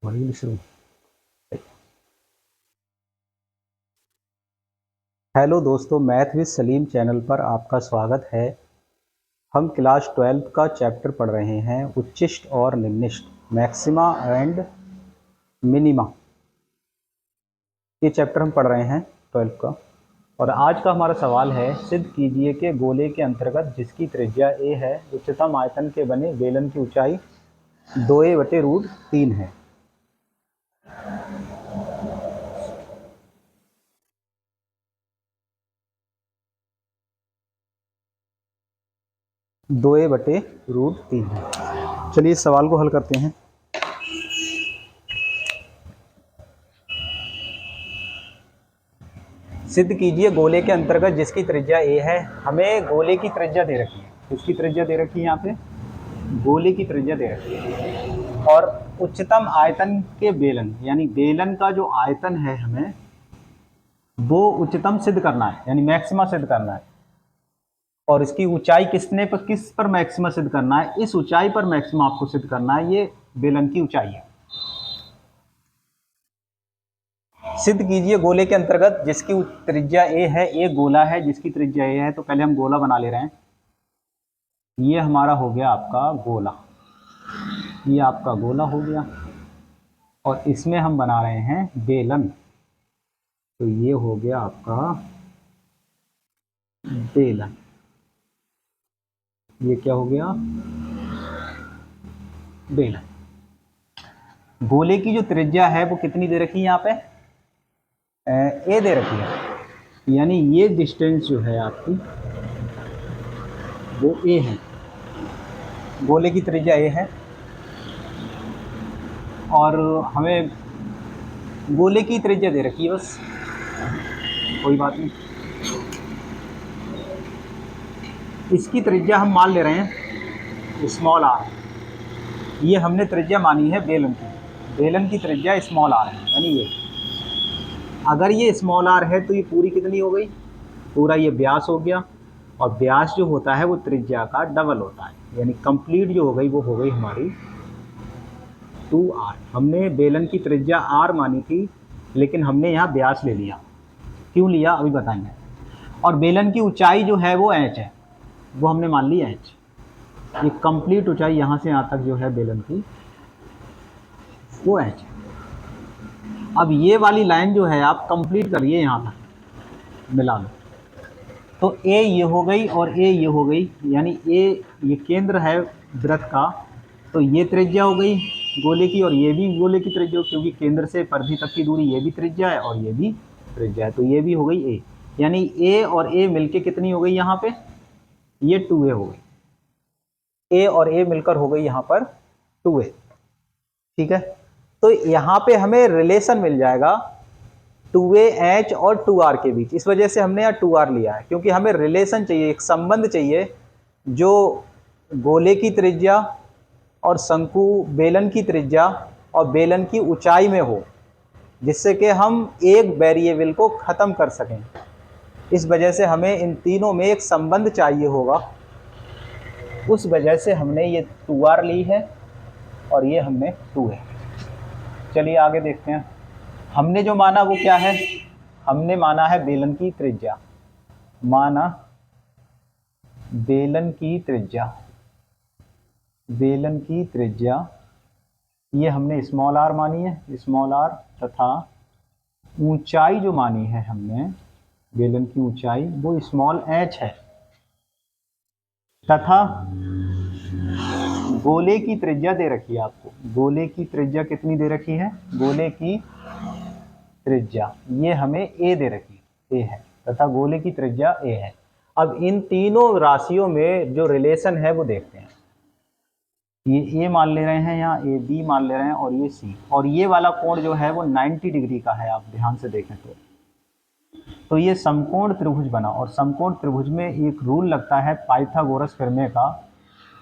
वही शुरू। हेलो दोस्तों, मैथ विद सलीम चैनल पर आपका स्वागत है। हम क्लास 12 का चैप्टर पढ़ रहे हैं, उच्चिष्ट और निम्निष्ट, मैक्सिमा एंड मिनिमा। ये चैप्टर हम पढ़ रहे हैं 12 का। और आज का हमारा सवाल है, सिद्ध कीजिए कि गोले के अंतर्गत जिसकी त्रिज्या a है, उच्चतम आयतन के बने बेलन की ऊंचाई 2a/√3 है। दो ए बटे रूट 3 है। चलिए इस सवाल को हल करते हैं। सिद्ध कीजिए गोले के अंतर्गत जिसकी त्रिज्या a है। हमें गोले की त्रिज्या दे रखी है। किसकी त्रिज्या दे रखी है? यहाँ पे गोले की त्रिज्या दे रखी है। और उच्चतम आयतन के बेलन, यानी बेलन का जो आयतन है, हमें वो उच्चतम सिद्ध करना है, यानी मैक्सिमा सिद्ध करना है। और इसकी ऊंचाई किस पर मैक्सिमा सिद्ध करना है? इस ऊंचाई पर मैक्सिमा आपको सिद्ध करना है। ये बेलन की ऊंचाई है। सिद्ध कीजिए गोले के अंतर्गत जिसकी त्रिज्या a है। एक गोला है जिसकी त्रिज्या a है, तो पहले हम गोला बना ले रहे हैं। ये हमारा हो गया आपका गोला, ये आपका गोला हो गया। और इसमें हम बना रहे हैं बेलन, तो ये हो गया आपका बेलन। ये क्या हो गया? बेलन। गोले की जो त्रिज्या है वो कितनी दे रखी है? यहाँ पे ए दे रखी है, यानी ये डिस्टेंस जो है आपकी वो ए है। गोले की त्रिज्या ए है और हमें गोले की त्रिज्या दे रखी है, बस कोई बात नहीं। इसकी त्रिज्या हम मान ले रहे हैं स्मॉल आर। ये हमने त्रिज्या मानी है बेलन की। बेलन की त्रिज्या स्मॉल आर है, यानी ये। अगर ये स्मॉल आर है तो ये पूरी कितनी हो गई? पूरा ये व्यास हो गया। और व्यास जो होता है वो त्रिज्या का डबल होता है, यानी कंप्लीट जो हो गई वो हो गई हमारी 2r। हमने बेलन की त्रिज्या r मानी थी, लेकिन हमने यहाँ व्यास ले लिया। क्यों लिया अभी बताएंगे। और बेलन की ऊंचाई जो है वो h है, वो हमने मान ली h। ये कंप्लीट ऊंचाई यहाँ से यहाँ तक जो है बेलन की, वो h है। अब ये वाली लाइन जो है आप कंप्लीट करिए, यहाँ तक मिला लो। तो a ये हो गई और a ये हो गई, यानी a ये केंद्र है वृत्त का, तो ये त्रिज्या हो गई गोले की, और ये भी गोले की त्रिज्या, क्योंकि केंद्र से परिधि तक की दूरी ये भी त्रिज्या है और ये भी त्रिज्या है, तो ये भी हो गई a। यानी a और a मिलके कितनी हो गई यहाँ पे? ये 2a हो गई। a और a मिलकर हो गई यहाँ पर 2a। ठीक है, तो यहाँ पे हमें रिलेशन मिल जाएगा 2ah और 2r के बीच। इस वजह से हमने यहाँ 2r लिया है, क्योंकि हमें रिलेशन चाहिए, एक संबंध चाहिए जो गोले की त्रिज्या और शंकु बेलन की त्रिज्या और बेलन की ऊंचाई में हो, जिससे कि हम एक वेरिएबल को ख़त्म कर सकें। इस वजह से हमें इन तीनों में एक संबंध चाहिए होगा। उस वजह से हमने ये 2r ली है और ये हमने 2 है। चलिए आगे देखते हैं। हमने जो माना वो क्या है? हमने माना है बेलन की त्रिज्या। माना बेलन की त्रिज्या, बेलन की त्रिज्या ये हमने स्मॉल आर मानी है, स्मॉल आर। तथा ऊंचाई जो मानी है हमने बेलन की ऊंचाई, वो स्मॉल h है। तथा गोले की त्रिज्या दे रखी है आपको। गोले की त्रिज्या कितनी दे रखी है? गोले की त्रिज्या ये हमें a दे रखी है, a है, तथा गोले की त्रिज्या a है। अब इन तीनों राशियों में जो रिलेशन है वो देखते हैं। ये a मान ले रहे हैं, यहाँ a b मान ले रहे हैं, और ये c। और ये वाला कोण जो है वो 90 डिग्री का है, आप ध्यान से देखें तो ये समकोण त्रिभुज बना। और समकोण त्रिभुज में एक रूल लगता है पाइथागोरस प्रमेय का।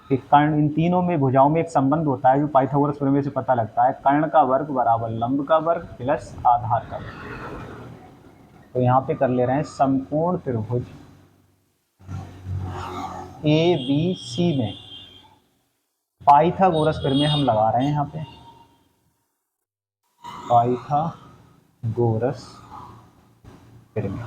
एक कर्ण, इन तीनों में भुजाओं में एक संबंध होता है जो पाइथागोरस प्रमेय से पता लगता है। कर्ण का वर्ग बराबर लंब का वर्ग प्लस आधार का वर्ग। तो यहाँ पे कर ले रहे हैं समकोण त्रिभुज ए बी सी में पाइथागोरस प्रमेय हम लगा रहे हैं यहाँ पे, पाइथागोरस प्रमेय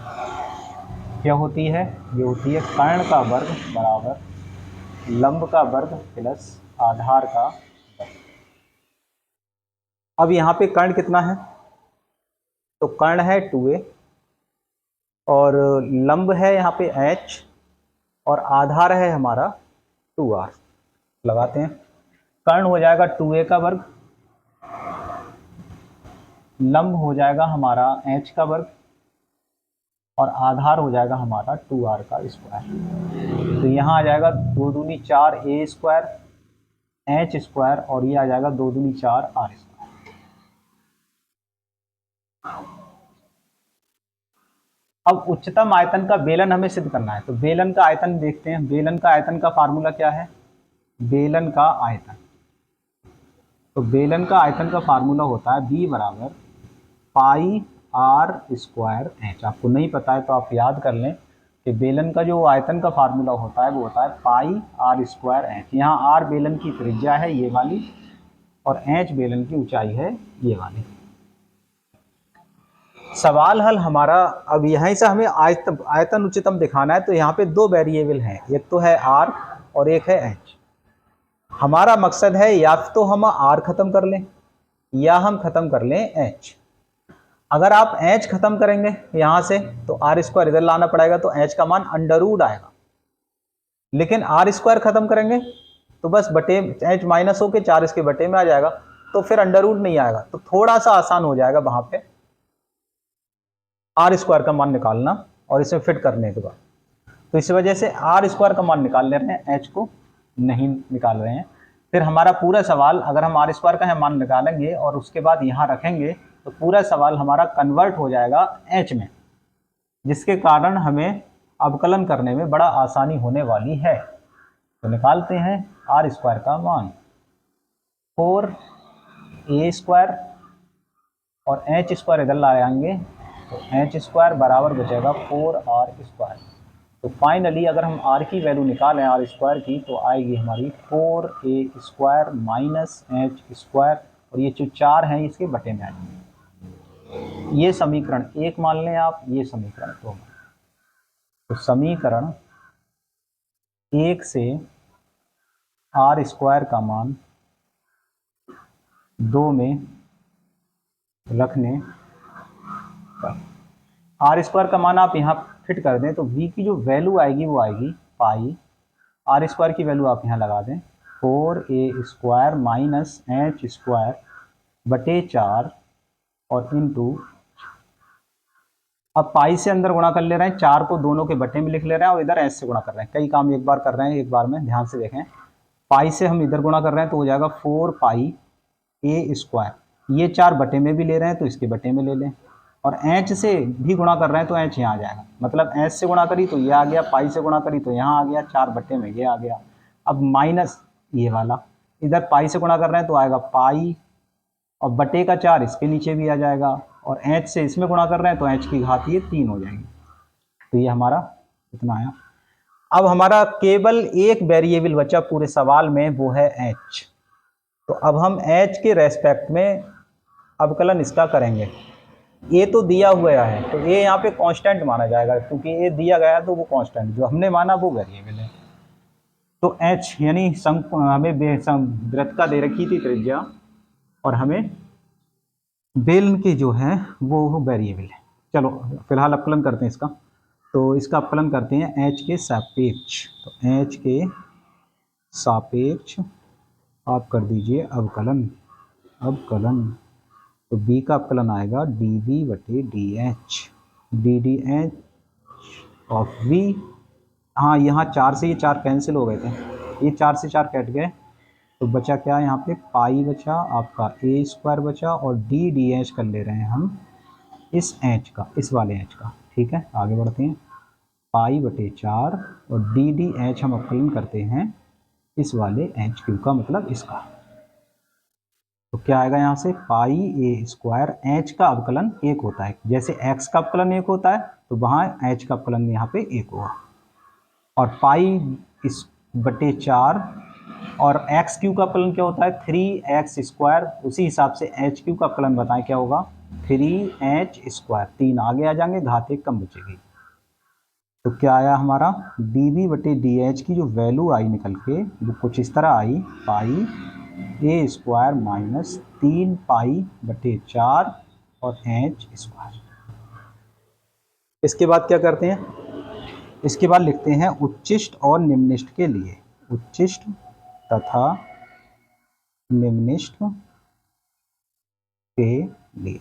क्या होती है? ये होती है कर्ण का वर्ग बराबर लंब का वर्ग प्लस आधार का वर्ग। अब यहाँ पे कर्ण कितना है? तो कर्ण है 2a और लंब है यहाँ पे h और आधार है हमारा 2r। लगाते हैं, कर्ण हो जाएगा 2a का वर्ग, लंब हो जाएगा हमारा h का वर्ग और आधार हो जाएगा हमारा 2r का स्क्वायर। तो यहाँ आ जाएगा 2 दूनी 4 a स्क्वायर h स्क्वायर और ये आ जाएगा 2 दूनी 4 r स्क्वायर। अब उच्चतम आयतन का बेलन हमें सिद्ध करना है, तो बेलन का आयतन देखते हैं। बेलन का आयतन का फार्मूला क्या है? बेलन का आयतन, तो बेलन का आयतन का फार्मूला होता है b बराबर पाई आर स्क्वायर एच। आपको नहीं पता है तो आप याद कर लें कि बेलन का जो आयतन का फार्मूला होता है वो होता है पाई आर स्क्वायर एच। यहाँ आर बेलन की त्रिज्या है ये वाली और एच बेलन की ऊंचाई है ये वाली। सवाल हल हमारा, अब यहीं से हमें आयतन उच्चतम दिखाना है, तो यहाँ पे 2 वेरिएबल हैं, एक तो है आर और एक है एच। हमारा मकसद है या तो हम आर खत्म कर लें या हम खत्म कर लें एच। अगर आप एच खत्म करेंगे यहाँ से तो आर स्क्वायर इधर लाना पड़ेगा, तो एच का मान अंडर आएगा। लेकिन आर स्क्वायर खत्म करेंगे तो बस बटे एच माइनस होके 4 इसके बटे में आ जाएगा, तो फिर अंडर नहीं आएगा, तो थोड़ा सा आसान हो जाएगा वहां पे आर स्क्वायर का मान निकालना और इसे फिट करने के बाद। तो इस वजह से आर स्क्वायर का मान निकाल ले रहे हैं, एच को नहीं निकाल रहे हैं। फिर हमारा पूरा सवाल, अगर हम आर स्क्वायर का मान निकालेंगे और उसके बाद यहाँ रखेंगे तो पूरा सवाल हमारा कन्वर्ट हो जाएगा एच में, जिसके कारण हमें अवकलन करने में बड़ा आसानी होने वाली है। तो निकालते हैं आर स्क्वायर का मान 4a स्क्वायर और एच स्क्वायर इधर लाएंगे तो एच स्क्वायर बराबर बचेगा 4r स्क्वायर। तो फाइनली अगर हम r की वैल्यू निकालें आर स्क्वायर की तो आएगी हमारी 4a square minus H square और ये जो 4 हैं इसके बटे में आएंगे। ये समीकरण 1 मान लें आप, ये समीकरण 2 मान। तो समीकरण 1 से आर स्क्वायर का मान 2 में रखने पर आर स्क्वायर का मान आप यहाँ फिट कर दें तो v की जो वैल्यू आएगी वो आएगी पाई, आर स्क्वायर की वैल्यू आप यहाँ लगा दें 4a square minus H square बटे 4 और इनटू, अब पाई से अंदर गुणा कर ले रहे हैं, 4 को दोनों के बटे में लिख ले रहे हैं और इधर एच से गुणा कर रहे हैं। कई काम एक बार कर रहे हैं, एक बार में ध्यान से देखें। पाई से हम इधर गुणा कर रहे हैं तो हो जाएगा 4 पाई a स्क्वायर, ये 4 बटे में भी ले रहे हैं तो इसके बटे में ले लें, और एच से भी गुणा कर रहे हैं तो एच यहाँ आ जाएगा। मतलब एच से गुणा करी तो ये आ गया, पाई से गुणा करी तो यहाँ आ गया, 4 बटे में ये आ गया। अब माइनस ये वाला, इधर पाई से गुणा कर रहे हैं तो आएगा पाई और बटे का 4 इसके नीचे भी आ जाएगा, और एच से इसमें गुणा कर रहे हैं तो एच की घात ये 3 हो जाएगी। तो ये हमारा इतना आया। अब हमारा केवल एक वेरिएबल बचा पूरे सवाल में, वो है एच। तो अब हम एच के रेस्पेक्ट में अवकलन इसका करेंगे। ए तो दिया हुआ है तो ए यहाँ पे कांस्टेंट माना जाएगा, क्योंकि ए दिया गया तो वो कांस्टेंट, जो हमने माना वो वेरिएबल है। तो एच यानी हमें वृत्त का दे रखी थी त्रिज्या और हमें बेलन की जो है वो वेरिएबल है। चलो फिलहाल अवकलन करते हैं इसका। तो इसका अवकलन करते हैं एच के सापेक्ष। तो एच के सापेक्ष आप कर दीजिए अवकलन। तो b का अवकलन आएगा dv बटे dh, ddh ऑफ v। हाँ, यहाँ 4 से ये 4 कैंसिल हो गए थे, ये 4 से 4 कट गए तो बचा क्या यहाँ पे पाई बचा आपका a स्क्वायर बचा और ddh कर ले रहे हैं हम इस h का, इस वाले h का। ठीक है, आगे बढ़ते हैं। पाई बटे 4 और ddh हम अवकलन करते हैं इस वाले h क्यू का, मतलब इसका। तो क्या आएगा यहाँ से पाई a स्क्वायर, एच का अवकलन 1 होता है, जैसे x का अवकलन 1 होता है तो वहाँ h का अवकलन यहाँ पे 1 होगा, और पाई इस बटे 4 और एक्स क्यू का अपकलन क्या होता है 3x²। उसी हिसाब से एच क्यू का अपकलन बताएं क्या होगा 3h²। 3 आगे आ जाएंगे, घात 1 कम बचेगी। तो क्या आया हमारा dv/dh की जो वैल्यू आई निकल के वो कुछ इस तरह आई πa² माइनस 3π/4 और h²। इसके बाद क्या करते हैं, इसके बाद लिखते हैं उच्चिष्ट और निम्निष्ट के लिए। उच्चिष्ट तथा निम्निष्ट के लिए,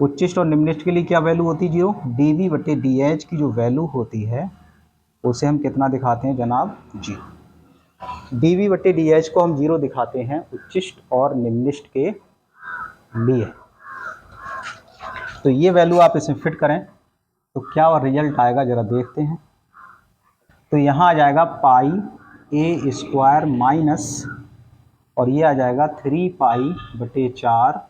उच्चिष्ट और निम्निष्ट के लिए क्या वैल्यू होती है 0। dv/dh की जो वैल्यू होती है उसे हम कितना दिखाते हैं जनाब 0। dv/dh को हम 0 दिखाते हैं उच्चिष्ट और निम्निष्ट के लिए। तो ये वैल्यू आप इसमें फिट करें तो क्या रिजल्ट आएगा जरा देखते हैं। तो यहाँ आ जाएगा πa² माइनस और ये आ जाएगा 3π/4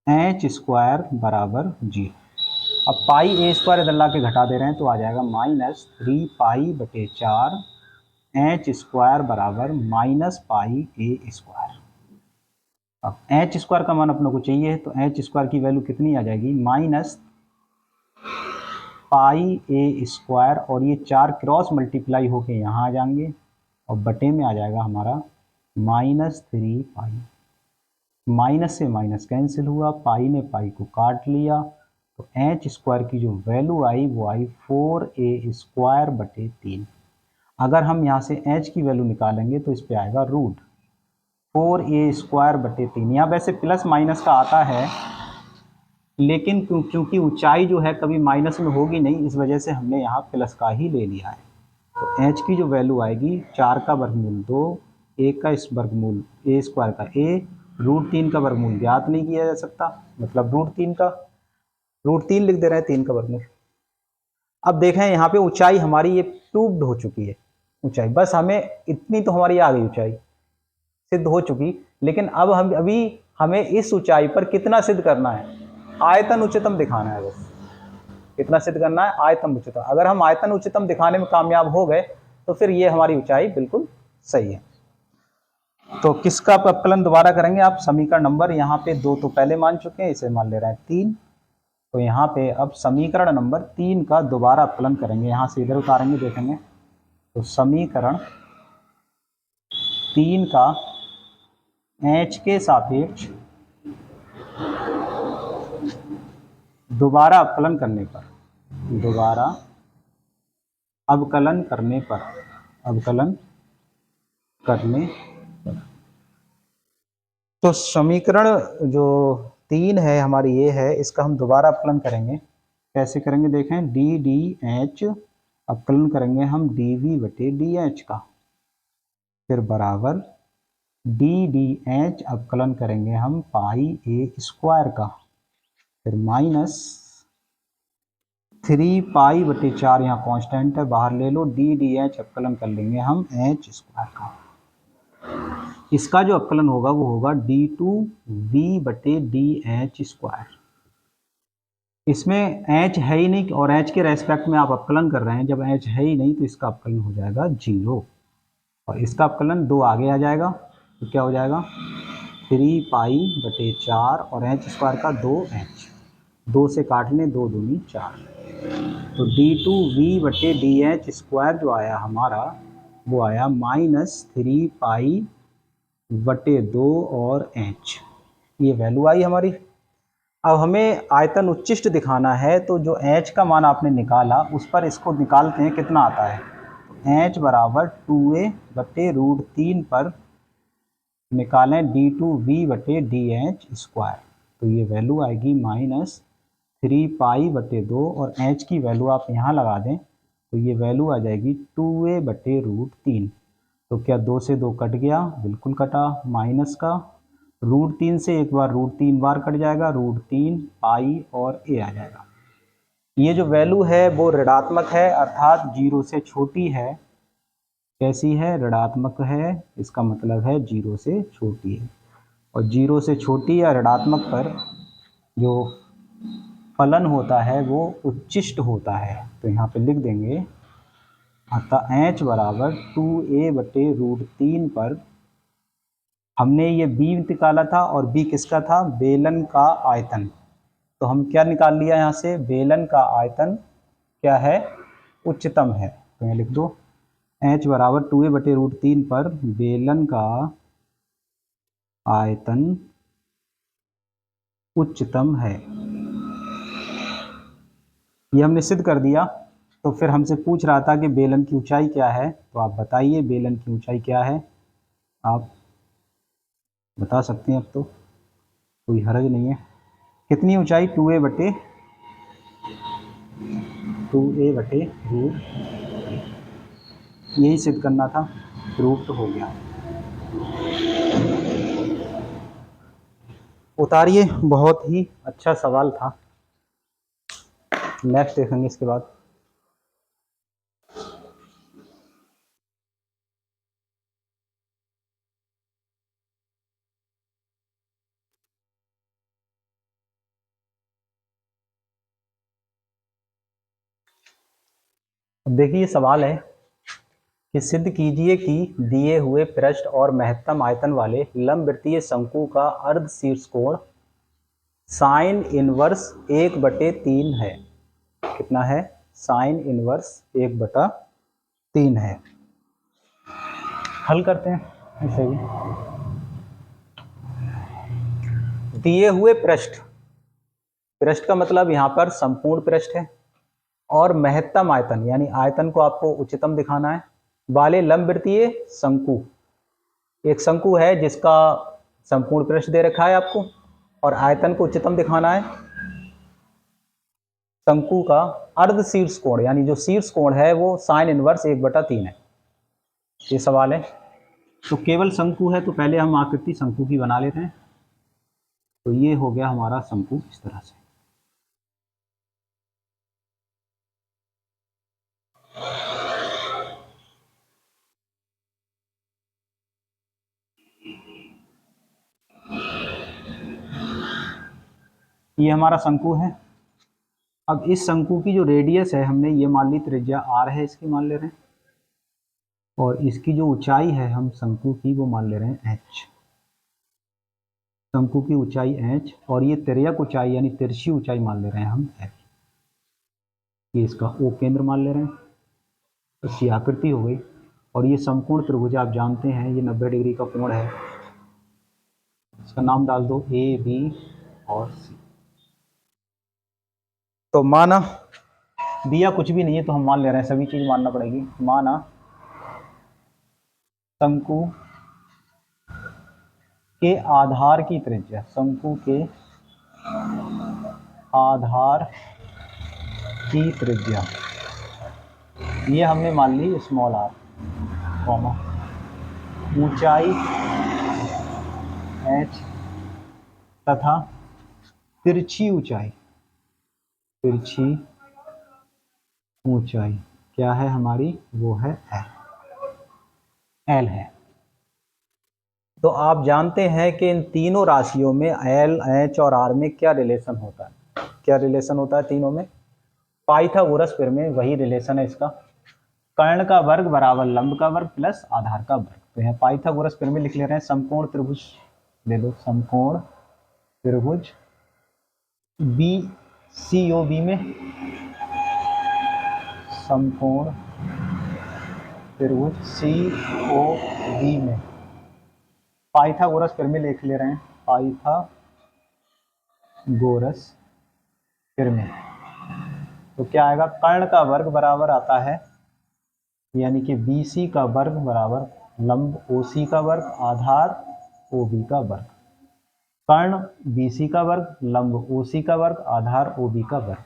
h² बराबर 0। अब πa² इधर ला के घटा दे रहे हैं तो आ जाएगा माइनस 3π/4 h² बराबर माइनस πa²। अब h² का मान अपने को चाहिए तो h² की वैल्यू कितनी आ जाएगी माइनस πa² और ये 4 क्रॉस मल्टीप्लाई होके यहाँ आ जाएंगे और बटे में आ जाएगा हमारा माइनस 3π। माइनस से माइनस कैंसिल हुआ, पाई ने पाई को काट लिया तो h² की जो वैल्यू आई वो आई 4a²/3। अगर हम यहाँ से h की वैल्यू निकालेंगे तो इस पे आएगा रूट 4a²/3। यहाँ वैसे प्लस माइनस का आता है लेकिन क्योंकि ऊंचाई जो है कभी माइनस में होगी नहीं, इस वजह से हमने यहाँ प्लस का ही ले लिया है। तो h की जो वैल्यू आएगी 4 का वर्गमूल 2, 1 का इस वर्गमूल a² का a, √3 का वर्गमूल ज्ञात नहीं किया जा सकता, मतलब √3 लिख दे रहे हैं 3 का वर्गमूल। अब देखें यहाँ पे ऊंचाई हमारी ये प्रूव्ड हो चुकी है ऊंचाई, बस हमें इतनी तो हमारी आ गई ऊंचाई सिद्ध हो चुकी। लेकिन अब हमें इस ऊंचाई पर कितना सिद्ध करना है, आयतन उच्चतम दिखाना है। बस कितना सिद्ध करना है आयतन उच्चतम। अगर हम आयतन उच्चतम दिखाने में कामयाब हो गए तो फिर ये हमारी ऊंचाई बिल्कुल सही है। तो किसका अपकलन दोबारा करेंगे आप, समीकरण नंबर यहाँ पे 2 तो पहले मान चुके हैं, इसे मान ले रहे हैं 3। तो यहाँ पे अब समीकरण नंबर 3 का दोबारा अपकलन करेंगे, यहाँ से इधर उतारेंगे देखेंगे। तो समीकरण 3 का h के सापेक्ष दोबारा अवकलन करने पर, दोबारा अवकलन करने पर, अवकलन करने पर, तो समीकरण जो 3 है हमारी ये है, इसका हम दोबारा अवकलन करेंगे। कैसे करेंगे देखें, डी डी एच अवकलन करेंगे हम dv/dh का, फिर बराबर डी डी एच अवकलन करेंगे हम πa² का, फिर माइनस 3π/4 यहाँ कांस्टेंट है बाहर ले लो, डी डी एच अवकलन कर लेंगे हम h² का। इसका जो अवकलन होगा वो होगा d2v/dh²। इसमें h है ही नहीं और h के रेस्पेक्ट में आप अवकलन कर रहे हैं, जब h है ही नहीं तो इसका अवकलन हो जाएगा 0 और इसका अवकलन 2 आगे आ जाएगा तो क्या हो जाएगा 3π/4 और h² का 2h, 2 से काट लें 2 दूनी 4। तो d2v/dh² जो आया हमारा वो आया माइनस 3π/2 और h, ये वैल्यू आई हमारी। अब हमें आयतन उच्चिष्ट दिखाना है तो जो h का मान आपने निकाला उस पर इसको निकालते हैं कितना आता है। h बराबर 2a/√3 पर निकालें d2v/dh², तो ये वैल्यू आएगी माइनस 3π/2 और h की वैल्यू आप यहाँ लगा दें तो ये वैल्यू आ जाएगी 2a/√3। तो क्या 2 से 2 कट गया, बिल्कुल कटा, माइनस का √3 से एक बार √3 बार कट जाएगा, √3 पाई और a आ जाएगा। ये जो वैल्यू है वो ऋणात्मक है अर्थात 0 से छोटी है। कैसी है, ऋणात्मक है, इसका मतलब है 0 से छोटी है। और 0 से छोटी या ऋणात्मक पर जो फलन होता है वो उच्चिष्ट होता है। तो यहाँ पे लिख देंगे अतः एच बराबर 2a/√3 पर हमने ये बी निकाला था, और बी किसका था? बेलन का आयतन। तो हम क्या निकाल लिया यहाँ से? बेलन का आयतन क्या है? उच्चतम है। तो यहाँ लिख दो एच बराबर 2a/√3 पर बेलन का आयतन उच्चतम है। ये हमने सिद्ध कर दिया। तो फिर हमसे पूछ रहा था कि बेलन की ऊंचाई क्या है, तो आप बताइए बेलन की ऊंचाई क्या है। आप बता सकते हैं, अब तो कोई हर्ज नहीं है। कितनी ऊंचाई? 2a/√। यही सिद्ध करना था, प्रूफ तो हो गया। उतारिए, बहुत ही अच्छा सवाल था। नेक्स्ट देखेंगे इसके बाद। अब देखिए सवाल है कि सिद्ध कीजिए कि दिए हुए पृष्ठ और महत्तम आयतन वाले लंबवृत्तीय शंकु का अर्ध शीर्ष कोण साइन इनवर्स 1/3 है। कितना है? साइन इनवर्स 1/3 है। हल करते हैं ऐसे भी। दिए हुए पृष्ठ, पृष्ठ का मतलब यहाँ पर संपूर्ण पृष्ठ है, और महत्तम आयतन यानी आयतन को आपको उच्चतम दिखाना है, वाले लंबवृत्तीय शंकु। एक शंकु है जिसका संपूर्ण पृष्ठ दे रखा है आपको, और आयतन को उच्चतम दिखाना है। शंकु का अर्ध शीर्ष कोण यानी जो शीर्ष कोण है वो साइन इनवर्स 1/3 है। ये सवाल है। तो केवल शंकु है तो पहले हम आकृति शंकु की बना लेते हैं। तो ये हो गया हमारा शंकु इस तरह से। ये हमारा शंकु है। अब इस शंकु की जो रेडियस है हमने ये मान ली त्रिज्या r है, इसकी मान ले रहे हैं, और इसकी जो ऊंचाई है हम शंकु की वो मान ले रहे हैं h। शंकु की ऊंचाई h, और ये तिर्यक ऊंचाई यानी तिरछी ऊंचाई मान ले रहे हैं हम f। ये इसका O केंद्र मान ले रहे हैं। इसकी आकृति हो गई। और ये समकोण त्रिभुज आप जानते हैं ये 90 डिग्री का कोण है। इसका नाम डाल दो A, B और C। तो माना, दिया कुछ भी नहीं है तो हम मान ले रहे हैं, सभी चीज मानना पड़ेगी। माना शंकु के आधार की त्रिज्या, शंकु के आधार की त्रिज्या ये हमने मान ली स्मॉल r, कॉमा ऊंचाई h तथा तिरछी ऊंचाई, तिरछी ऊंचाई क्या है हमारी? वो है l है। तो आप जानते हैं कि इन तीनों राशियों में l, h और r में क्या रिलेशन होता है? क्या रिलेशन होता है तीनों में? पाइथागोरस प्रमेय वही रिलेशन है इसका। कर्ण का वर्ग बराबर लंब का वर्ग प्लस आधार का वर्ग। तो यहाँ पाइथागोरस प्रमेय लिख ले रहे हैं। समकोण त्रिभुज ले लो, समकोण त्रिभुज बी सी ओ बी में, समकोण त्रिभुज सी ओ बी में पाइथागोरस प्रमेय लिख ले रहे हैं। पाइथागोरस प्रमेय तो क्या आएगा? कर्ण का वर्ग बराबर आता है यानी कि BC का वर्ग बराबर लंब OC का वर्ग आधार OB का वर्ग। कर्ण BC का वर्ग, लंब OC का वर्ग, आधार OB का वर्ग।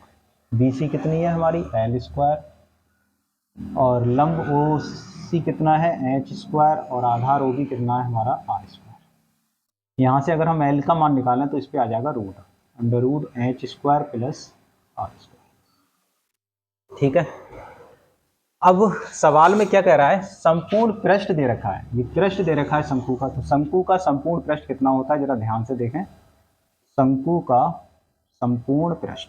BC कितनी है हमारी? l², और लंब OC कितना है? h², और आधार OB कितना है हमारा? r²। यहाँ से अगर हम l का मान निकालें तो इस पे आ जाएगा रूट, √h² प्लस r²। ठीक है। अब सवाल में क्या कह रहा है? संपूर्ण पृष्ठ दे रखा है, ये पृष्ठ दे रखा है शंकु का। तो शंकु का संपूर्ण पृष्ठ कितना होता है जरा ध्यान से देखें। शंकु का संपूर्ण पृष्ठ,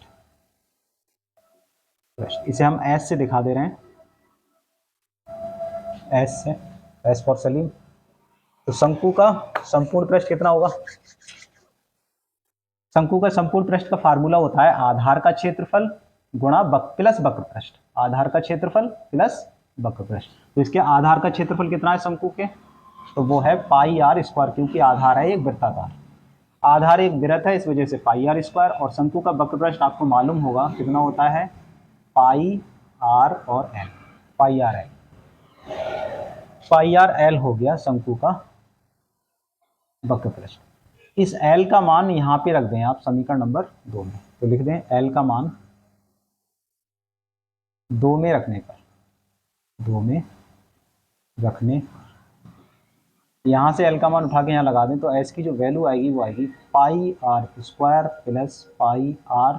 इसे हम S से दिखा दे रहे हैं। एस से, एस फॉर सलीम। तो शंकु का संपूर्ण पृष्ठ कितना होगा? शंकु का संपूर्ण पृष्ठ का फार्मूला होता है आधार का क्षेत्रफल गुणा प्लस वक्र पृष्ठ। आधार का क्षेत्रफल प्लस वक्र पृष्ठ। तो इसके आधार का क्षेत्रफल कितना है शंकु के? तो वो है पाई आर स्क्वायर, क्योंकि आधार है एक वृत्ताकार, आधार एक वृत्त है, इस वजह से पाई आर स्क्वायर। और शंकु का वक्र पृष्ठ आपको मालूम होगा कितना होता है? पाई आर और एल, पाई आर एल, पाई आर एल हो गया शंकु का वक्र पृष्ठ। इस एल का मान यहां पे रख दें आप समीकरण नंबर 2 में। तो लिख दें एल का मान 2 में रखने पर, 2 में रखने यहां से एल का मान उठा के यहां लगा दें तो एस की जो वैल्यू आएगी वो आएगी pi are square plus pi are,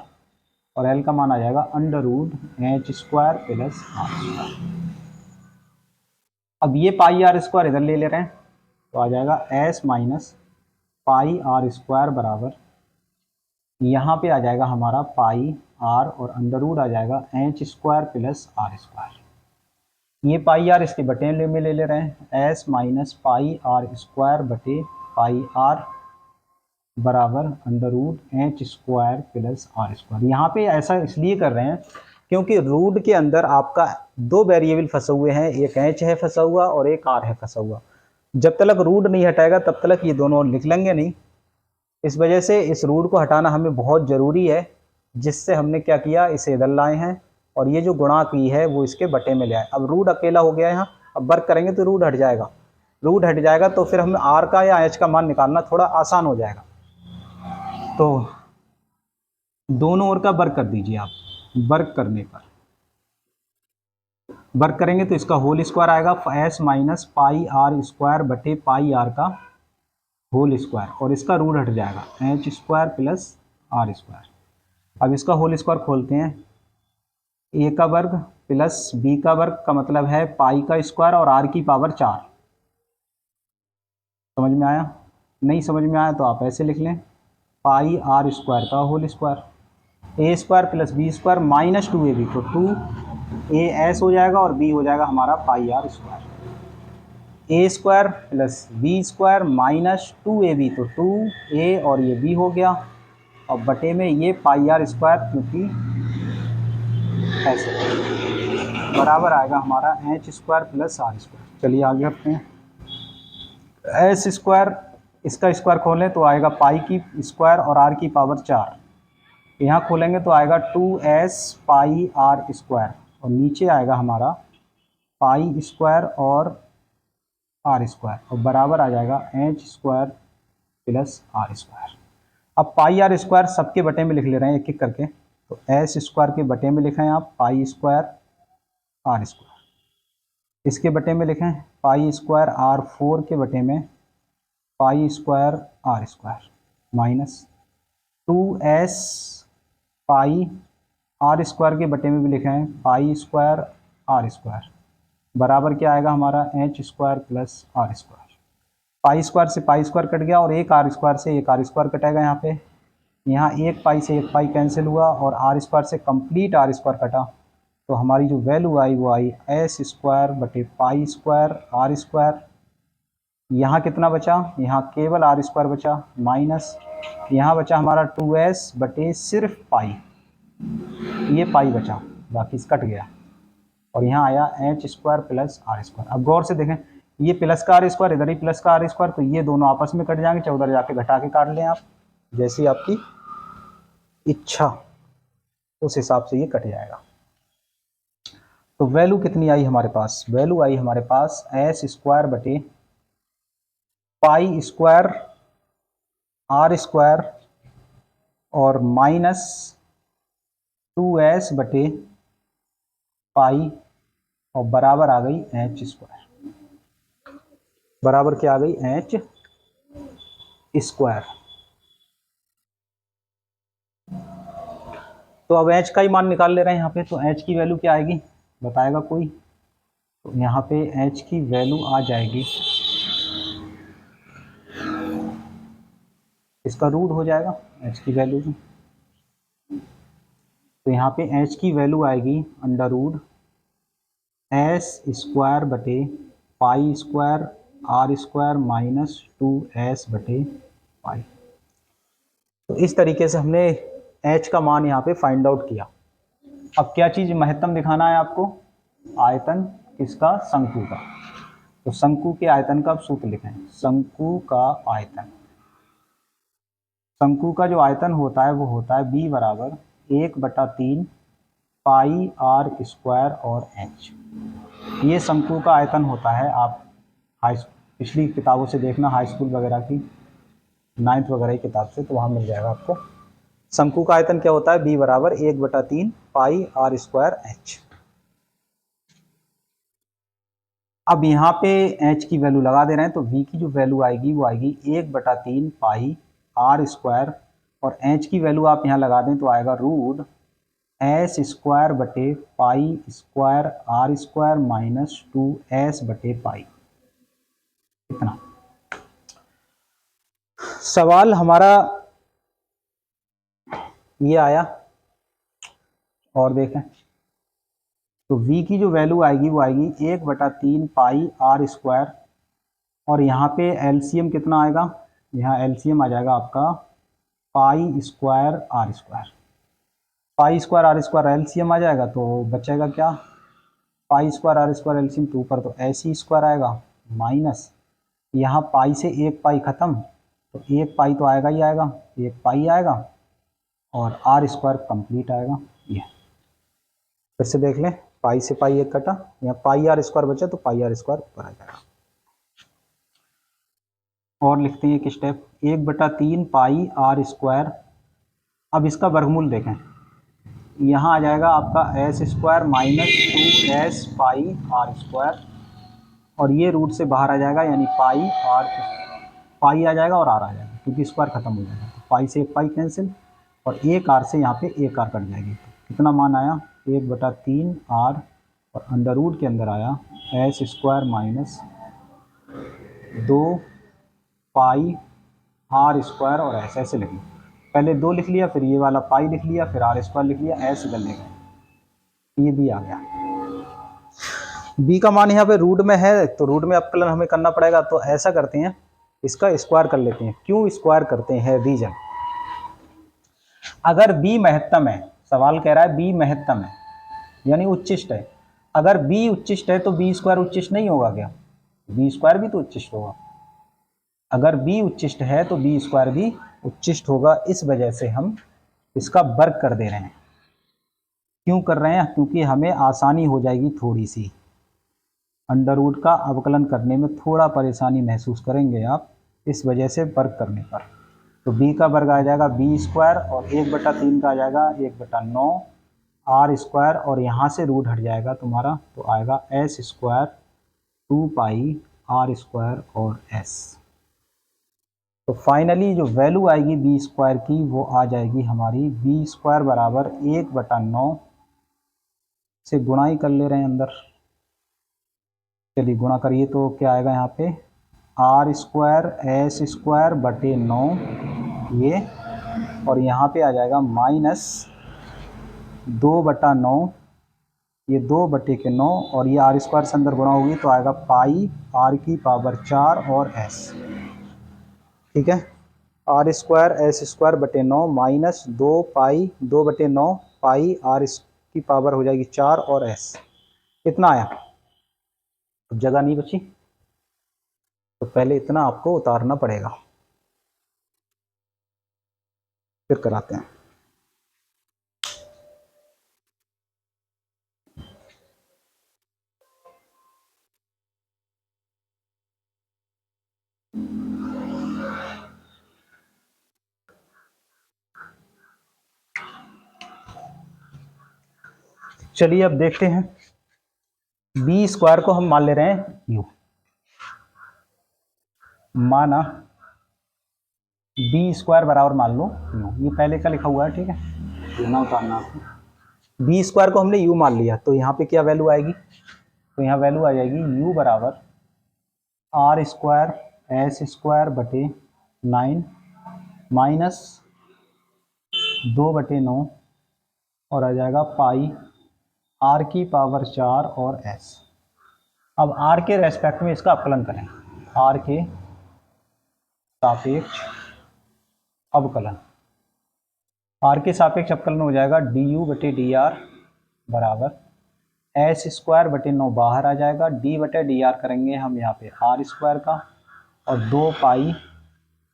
और एल का मान आ जाएगा under root H square plus are square. अब ये पाई आर स्क्वायर इधर ले रहे हैं तो आ जाएगा S minus pi are square बराबर, यहाँ पे आ जाएगा हमारा पाई आर और अंडर रूट आ जाएगा H square plus are square. ये पाई आर इसके बटे में ले रहे हैं, S minus pi are square बटे पाई आर बराबर under root H square plus are square. यहाँ पे ऐसा इसलिए कर रहे हैं क्योंकि रूट के अंदर आपका 2 वेरिएबल फंसे हुए हैं, एक एच है फंसा हुआ और एक आर है फंसा हुआ। जब तक रूट नहीं हटाएगा तब तक ये दोनों लिख लेंगे नहीं। इस वजह से इस रूट को हटाना हमें बहुत ज़रूरी है, जिससे हमने क्या किया, इसे इधर लाए हैं और ये जो गुणा की है वो इसके बटे में ले आए। अब रूट अकेला हो गया यहाँ, अब वर्क करेंगे तो रूट हट जाएगा, रूट हट जाएगा तो फिर हमें आर का या एच का मान निकालना थोड़ा आसान हो जाएगा। तो दोनों ओर का वर्क कर दीजिए आप। वर्क करने पर वर्क करेंगे तो इसका होल स्क्वायर आएगा S minus pi are square बटे पाई आर का होल स्क्वायर, और इसका रूट हट जाएगा H square plus are square. अब इसका होल स्क्वायर खोलते हैं, ए का वर्ग प्लस बी का वर्ग का मतलब है पाई का स्क्वायर और आर की पावर 4। समझ में आया? नहीं समझ में आया तो आप ऐसे लिख लें, पाई आर स्क्वायर का whole square, a square plus b square minus 2ab, तो 2 ए एस हो जाएगा और बी हो जाएगा हमारा pi are square. A square plus b square minus 2ab, तो 2a और ये b हो गया, और बटे में ये पाई आर स्क्वायर, क्योंकि ऐसे बराबर आएगा हमारा H square plus are square. चलिए आगे बढ़ते हैं। एस स्क्वायर, इसका स्क्वायर खोलें तो आएगा पाई की स्क्वायर और आर की पावर 4। यहाँ खोलेंगे तो आएगा 2s पाई आर स्क्वायर, और नीचे आएगा हमारा पाई स्क्वायर और आर स्क्वायर, और बराबर आ जाएगा H square plus are square. अब पाई आर स्क्वायर सबके बटे में लिख ले रहे हैं एक एक करके, तो एस स्क्वायर के बटे में लिखें आप पाई स्क्वायर आर स्क्वायर, इसके बटे में लिखें पाई स्क्वायर आर 4 के बटे में pi square are square minus 2s pi are square के बटे में भी लिखें पाई स्क्वायर आर स्क्वायर, बराबर क्या आएगा हमारा H square plus are square. Pi square से पाई स्क्वायर कट गया और एक आर स्क्वायर से एक आर स्क्वायर कटेगा यहाँ पे, यहाँ एक पाई से एक पाई कैंसिल हुआ और आर स्क्वायर से कंप्लीट आर स्क्वायर कटा, तो हमारी जो वैल्यू आई वो आई एस स्क्वायर बटे पाई स्क्वायर आर स्क्वायर। यहाँ कितना बचा, यहाँ केवल आर स्क्वायर बचा, माइनस यहाँ बचा हमारा 2s बटे सिर्फ पाई, ये पाई बचा, बाकी कट गया, और यहाँ आया H square plus are square. अब गौर से देखें, ये प्लस का आर स्क्वायर, इधर ही प्लस का आर स्क्वायर, तो ये दोनों आपस में कट जाएंगे, 14 जाके घटा के काट लें आप, जैसी आपकी इच्छा उस हिसाब से ये कट जाएगा। तो वैल्यू कितनी आई हमारे पास, वैल्यू आई हमारे पास एस स्क्वायर बटे पाई स्क्वायर आर स्क्वायर और माइनस 2s बटे पाई, और बराबर आ गई एच स्क्वायर, बराबर क्या आ गई एच स्क्वायर। तो अब एच का ही मान निकाल ले रहे हैं यहाँ पे, तो एच की वैल्यू क्या आएगी बताएगा कोई? तो यहाँ पे एच की वैल्यू आ जाएगी, इसका रूट हो जाएगा एच की वैल्यू, तो यहाँ पे एच की वैल्यू आएगी अंडर रूट एस स्क्वायर बटे pi square are square minus 2s बटे पाई। तो इस तरीके से हमने h का मान यहाँ पे फाइंड आउट किया। अब क्या चीज़ महत्तम दिखाना है आपको? आयतन किसका? शंकु का। तो शंकु के आयतन का सूत्र लिखें। शंकु का आयतन, शंकु का जो आयतन होता है वो होता है b बराबर 1/3 पाई आर स्क्वायर और h। ये शंकु का आयतन होता है। आप पिछली किताबों से देखना, हाई स्कूल वगैरह की, 9th वगैरह की किताब से, तो वहाँ मिल जाएगा आपको। शंकु का आयतन क्या होता है? b बराबर 1/3 पाई आर स्क्वायर h। अब यहाँ पे h की वैल्यू लगा दे रहे हैं, तो v की जो वैल्यू आएगी वो आएगी 1/3 पाई आर स्क्वायर, और h की वैल्यू आप यहाँ लगा दें तो आएगा रूट एस स्क्वायर बटे pi square are square minus 2s बटे पाई। इतना सवाल हमारा ये आया। और देखें तो v की जो वैल्यू आएगी वो आएगी 1/3 पाई आर स्क्वायर, और यहाँ पे एलसीएम कितना आएगा? यहाँ एलसीएम आ जाएगा आपका pi square are square. Pi square are square LCM आ जाएगा तो बचेगा क्या? Pi square are square LCM तो ऊपर तो ऐसी स्क्वायर आएगा, माइनस यहाँ पाई से एक पाई खत्म, तो एक पाई तो आएगा ही आएगा, एक पाई आएगा, और आर स्क्वायर कंप्लीट आएगा। ये फिर से देख लें, पाई से पाई एक कटा, यहाँ पाई आर स्क्वायर बचा तो पाई आर स्क्वायर ऊपर आ जाएगा। और लिखते हैं एक स्टेप, 1/3 पाई आर स्क्वायर। अब इसका वर्गमूल देखें, यहाँ आ जाएगा आपका S square minus 2s pi are square, और ये रूट से बाहर आ जाएगा, यानी पाई आ जाएगा और आर आ जाएगा, क्योंकि स्क्वायर खत्म हो जाएगा। तो पाई से एक पाई कैंसिल, और एक आर से यहाँ पे एक आर कट जाएगी। तो कितना मान आया? 1/3 आर, और अंडर रूट के अंदर आया S square minus 2 pi are square और एस। ऐसे लिख लो, पहले 2 लिख लिया, फिर ये वाला पाई लिख लिया, फिर आर स्क्वायर लिख लिया, एस इधर ले गए। ये भी आ गया। बी का मान यहाँ पे रूट में है, तो रूट में अपकलन हमें करना पड़ेगा। तो ऐसा करते हैं, इसका स्क्वायर कर लेते हैं। क्यों स्क्वायर करते हैं? रीजन, अगर बी महत्तम है, सवाल कह रहा है बी महत्तम है यानी उच्चिष्ट है। अगर बी उच्चिष्ट है तो बी स्क्वायर उच्चिष्ट नहीं होगा क्या? बी स्क्वायर भी तो उच्चिष्ट होगा। अगर बी उच्चिष्ट है तो बी स्क्वायर भी उच्चिष्ट होगा। इस वजह से हम इसका वर्ग कर दे रहे हैं। क्यों कर रहे हैं? क्योंकि हमें आसानी हो जाएगी थोड़ी सी, अंडर रूट का अवकलन करने में थोड़ा परेशानी महसूस करेंगे आप, इस वजह से वर्ग करने पर। तो b का वर्ग आ जाएगा b स्क्वायर, और 1/3 का आ जाएगा 1/9 आर स्क्वायर, और यहाँ से रूट हट जाएगा तुम्हारा, तो आएगा S square 2 pi are square और s। तो फाइनली जो वैल्यू आएगी b स्क्वायर की वो आ जाएगी हमारी b स्क्वायर बराबर 1/9 से गुणा ही कर ले रहे हैं अंदर। चलिए गुणा करिए तो क्या आएगा यहाँ पे? आर स्क्वायर एस स्क्वायर बटे 9 ये, और यहाँ पे आ जाएगा माइनस 2/9, ये 2/9, और ये आर स्क्वायर से अंदर गुणा होगी तो आएगा पाई आर की पावर 4 और एस। ठीक है, आर स्क्वायर एस स्क्वायर बटे 9 माइनस 2/9 पाई आर की पावर हो जाएगी 4 और एस। कितना आया? अब जगह नहीं बची, तो पहले इतना आपको उतारना पड़ेगा, फिर कराते हैं। चलिए अब देखते हैं, बी स्क्वायर को हम मान ले रहे हैं यू। माना बी स्क्वायर बराबर मान लो यू, ये पहले का लिखा हुआ है, ठीक है, ना उतारना आपको। बी स्क्वायर को हमने यू मान लिया, तो यहाँ पे क्या वैल्यू आएगी? तो यहाँ वैल्यू आ जाएगी यू बराबर आर स्क्वायर एस स्क्वायर बटे 9 माइनस 2/9, और आ जाएगा पाई आर की पावर 4 और एस। अब आर के रेस्पेक्ट में इसका अवकलन करें, आर के सापेक्ष अवकलन, आर के सापेक्ष अवकलन हो जाएगा डी यू बटे डी आर बराबर एस स्क्वायर बटे 9 बाहर आ जाएगा, डी बटे डी आर करेंगे हम यहाँ पे आर स्क्वायर का, और 2 पाई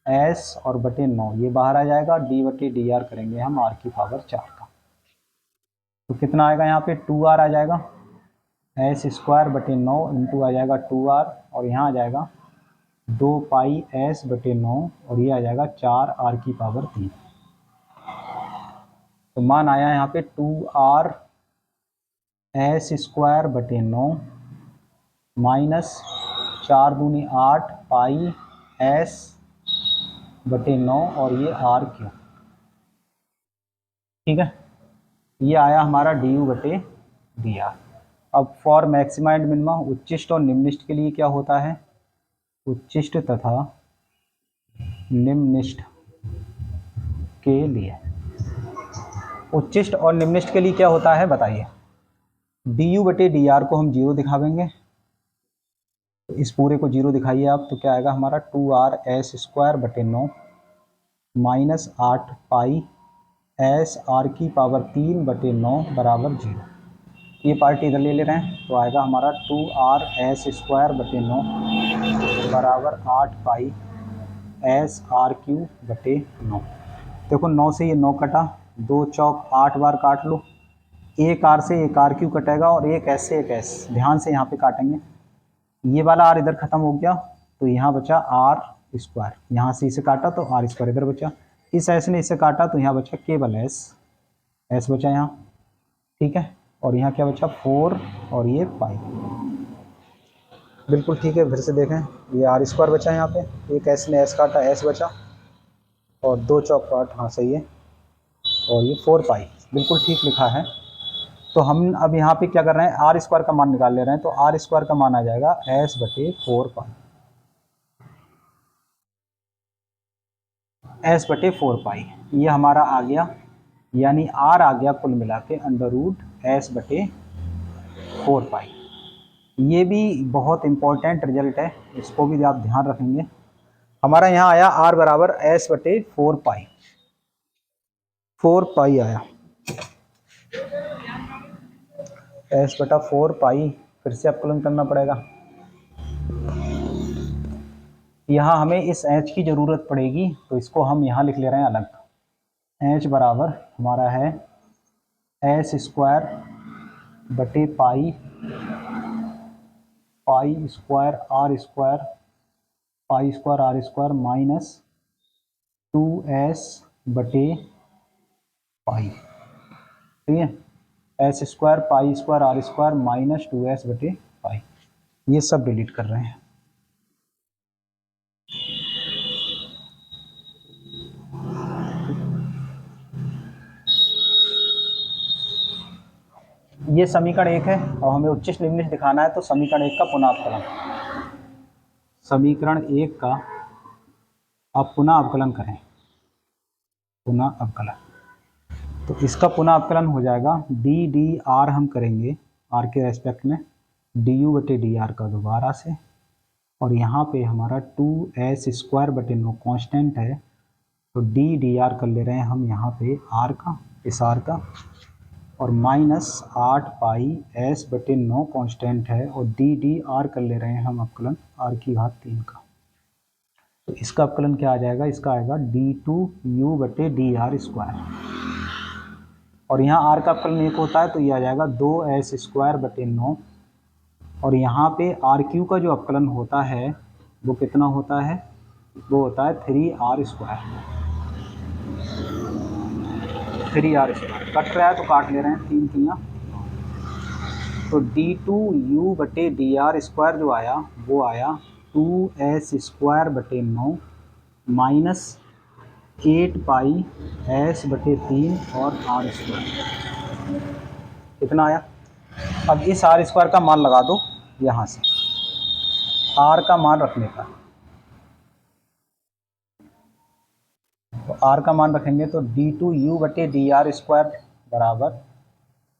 एस और बटे 9 ये बाहर आ जाएगा, डी बटे डी आर करेंगे हम आर की पावर 4 का। तो कितना आएगा यहाँ पे 2r आ जाएगा, एस स्क्वायर बटे 9 इंटू आ जाएगा 2r, और यहाँ आ जाएगा 2 पाई एस बटे 9 और ये आ जाएगा 4r की पावर 3। तो मान आया यहाँ पे 2r एस स्क्वायर बटे 9 माइनस 4 दूनी 8 पाई एस बटे 9 और ये आर क्यू। ठीक है, ये आया हमारा डी यू बटे डी आर। अब फॉर मैक्सिमा एंड मिनिमा, उच्चिष्ट और निम्निष्ट के लिए क्या होता है, उच्चिष्ट तथा निम्निष्ट के लिए, उच्चिष्ट और निम्निष्ट के लिए क्या होता है बताइए। डी यू बटे डी आर को हम 0 दिखावेंगे, तो इस पूरे को 0 दिखाइए आप, तो क्या आएगा हमारा 2r एस स्क्वायर बटे 9 माइनस 8 पाई एस आर की पावर 3 बटे 9 बराबर 0। ये पार्ट इधर ले रहे हैं, तो आएगा हमारा 2r एस स्क्वायर बटे 9 बराबर 8 पाई एस आर क्यू बटे 9। देखो 9 से ये 9 कटा, 2 चौक 8 बार काट लो, एक आर से एक आर क्यू कटेगा और एक एस से एक एस, ध्यान से यहाँ पे काटेंगे। ये वाला आर इधर खत्म हो गया, तो यहाँ बचा आर स्क्वायर, यहाँ से इसे काटा तो आर स्क्वायर इधर बचा, इस एस ने इसे काटा तो यहाँ बचा केवल एस, एस बचा यहाँ। ठीक है, और यहाँ क्या बचा 4 और ये पाई, बिल्कुल ठीक है। फिर से देखें, ये आर स्क्वायर बचा यहाँ पे, एक एस ने एस काटा, एस बचा, और 2 चौक 8, हाँ सही है, और ये 4 पाई, बिल्कुल ठीक लिखा है। तो हम अब यहाँ पे क्या कर रहे हैं, आर स्क्वायर का मान निकाल ले रहे हैं, तो आर स्क्वायर का मान आ जाएगा एस बटे 4 पाई, एस बटे 4 पाई, ये हमारा आ गया, यानी आर आ गया कुल मिला के अंडर रूट एस बटे 4 पाई। ये भी बहुत इंपॉर्टेंट रिजल्ट है, इसको भी आप ध्यान रखेंगे। हमारा यहाँ आया आर बराबर एस बटे 4 पाई, 4 पाई आया, एस बटा 4 पाई। फिर से अवकलन करना पड़ेगा, यहाँ हमें इस एच की ज़रूरत पड़ेगी, तो इसको हम यहाँ लिख ले रहे हैं अलग। एच बराबर हमारा है एस स्क्वायर बटे pi, pi square are square, pi square are square minus 2s बटे पाई। ठीक है, s square pi square are square minus 2s बटे पाई, ये सब डिलीट कर रहे हैं। ये समीकरण 1 है, और हमें उच्चिष्ट निम्निष्ट दिखाना है, तो समीकरण 1 का पुनः अवकलन, समीकरण 1 का आप पुनः अवकलन करें, पुनः अवकलन, तो इसका पुनः अवकलन हो जाएगा डी डी आर हम करेंगे आर के रेस्पेक्ट में, डी यू बटे डी आर का दोबारा से, और यहाँ पे हमारा 2s स्क्वायर बटे 9 कॉन्स्टेंट है, तो डी डी आर कर ले रहे हैं हम यहाँ पे आर का, इस आर का, और माइनस 8 पाई एस बटे 9 कॉन्स्टेंट है, और डी डी आर कर ले रहे हैं हम अवकलन आर की घात 3 का। तो इसका अवकलन क्या आ जाएगा, इसका आएगा d2u बटे डी आर स्क्वायर, और यहाँ आर का अवकलन 1 होता है, तो ये आ जाएगा 2s स्क्वायर बटे 9, और यहाँ पे आर क्यू का जो अवकलन होता है वो कितना होता है, वो होता है 3r square, 3r square. Cut रहा है तो काट ले रहे हैं, 3 3, तो d2u बटे डी आर स्क्वायर जो आया वो आया 2s स्क्वायर बटे 9 माइनस 8 पाई s बटे 3 और r स्क्वायर, कितना आया। अब इस r स्क्वायर का मान लगा दो यहाँ से, r का मान रखने का, तो r का मान रखेंगे तो d2u बटे डी आर स्क्वायर बराबर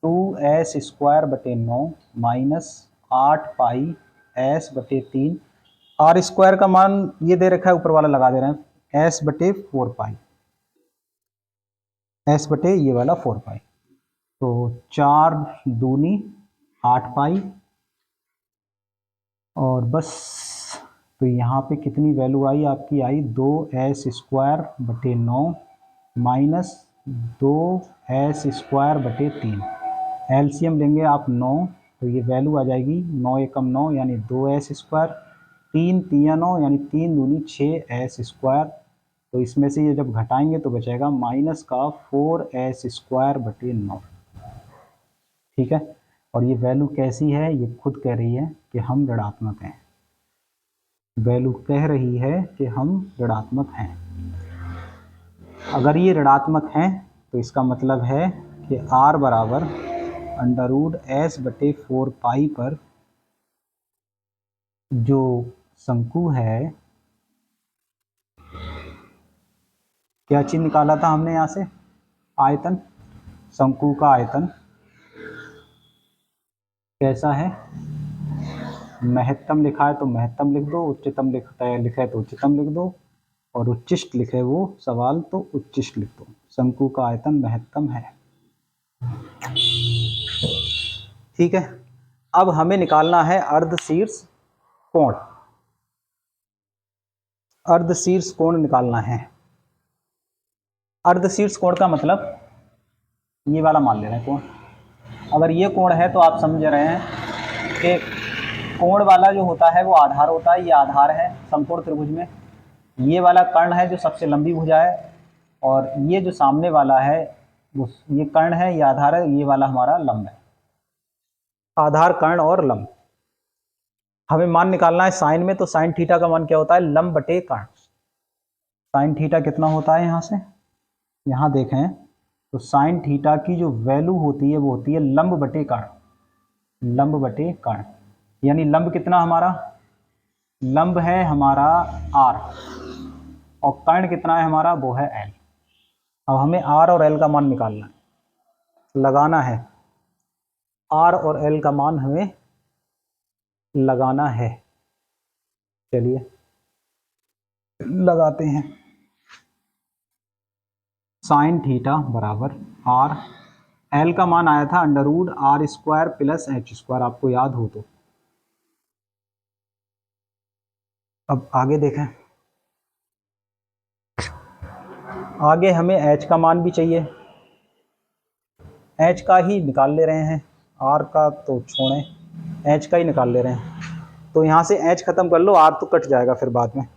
2s स्क्वायर बटे 9 माइनस 8 पाई एस बटे 3, आर स्क्वायर का मान ये दे रखा है, ऊपर वाला लगा दे रहे हैं, एस बटे 4 पाई, एस बटे ये वाला 4 पाई, तो 4 दूनी 8 पाई, और बस। तो यहाँ पे कितनी वैल्यू आई आपकी, आई 2s² बटे 9 माइनस 2s² बटे 3। एलसीएम लेंगे आप 9, तो ये वैल्यू आ जाएगी 9 एकम 9 यानी 2s², 3 तिया 9 यानी 3 दूनी 6s²। तो इसमें से ये जब घटाएंगे तो बचेगा माइनस का 4s² बटे 9। ठीक है, और ये वैल्यू कैसी है, ये खुद कह रही है कि हम ऋणात्मक हैं, वैल्यू कह रही है कि हम ऋणात्मक हैं। अगर ये ऋणात्मक हैं तो इसका मतलब है कि r बराबर √s बटे 4 पाई पर जो शंकु है, क्या चीज निकाला था हमने यहाँ से, आयतन, शंकु का आयतन कैसा है, महत्तम लिखा है तो महत्तम लिख दो, उच्चतम लिखा है तो उच्चतम लिख दो, और उच्चिष्ट लिखे वो सवाल तो उच्चिष्ट लिख दो। शंकु का आयतन महत्तम है। ठीक है, अब हमें निकालना है अर्धशीर्ष कोण, अर्धशीर्ष कोण निकालना है। अर्धशीर्ष कोण का मतलब ये वाला मान ले रहे हैं कोण। अगर ये कोण है तो आप समझ रहे हैं कि कोण वाला जो होता है वो आधार होता है, ये आधार है समकोण त्रिभुज में, ये वाला कर्ण है जो सबसे लंबी भुजा है, और ये जो सामने वाला है वो ये कर्ण है, ये आधार है, ये वाला हमारा लंब है। आधार, कर्ण और लंब। हमें मान निकालना है साइन में, तो साइन थीटा का मान क्या होता है, लंब बटे कर्ण। साइन थीटा कितना होता है, यहाँ से यहाँ देखें तो साइन थीटा की जो वैल्यू होती है वो होती है लंब बटे कर्ण, लंब बटे कर्ण। यानी लंब कितना हमारा, लंब है हमारा r, और कर्ण कितना है हमारा, वो है l। अब हमें r और l का मान निकालना है, लगाना है, r और l का मान हमें लगाना है। चलिए लगाते हैं। साइन थीटा बराबर r, l का मान आया था √r² प्लस h², आपको याद हो तो। अब आगे देखें, आगे हमें h का मान भी चाहिए, h का ही निकाल ले रहे हैं, r का तो छोड़ें, h का ही निकाल ले रहे हैं। तो यहाँ से h खत्म कर लो, r तो कट जाएगा फिर बाद में,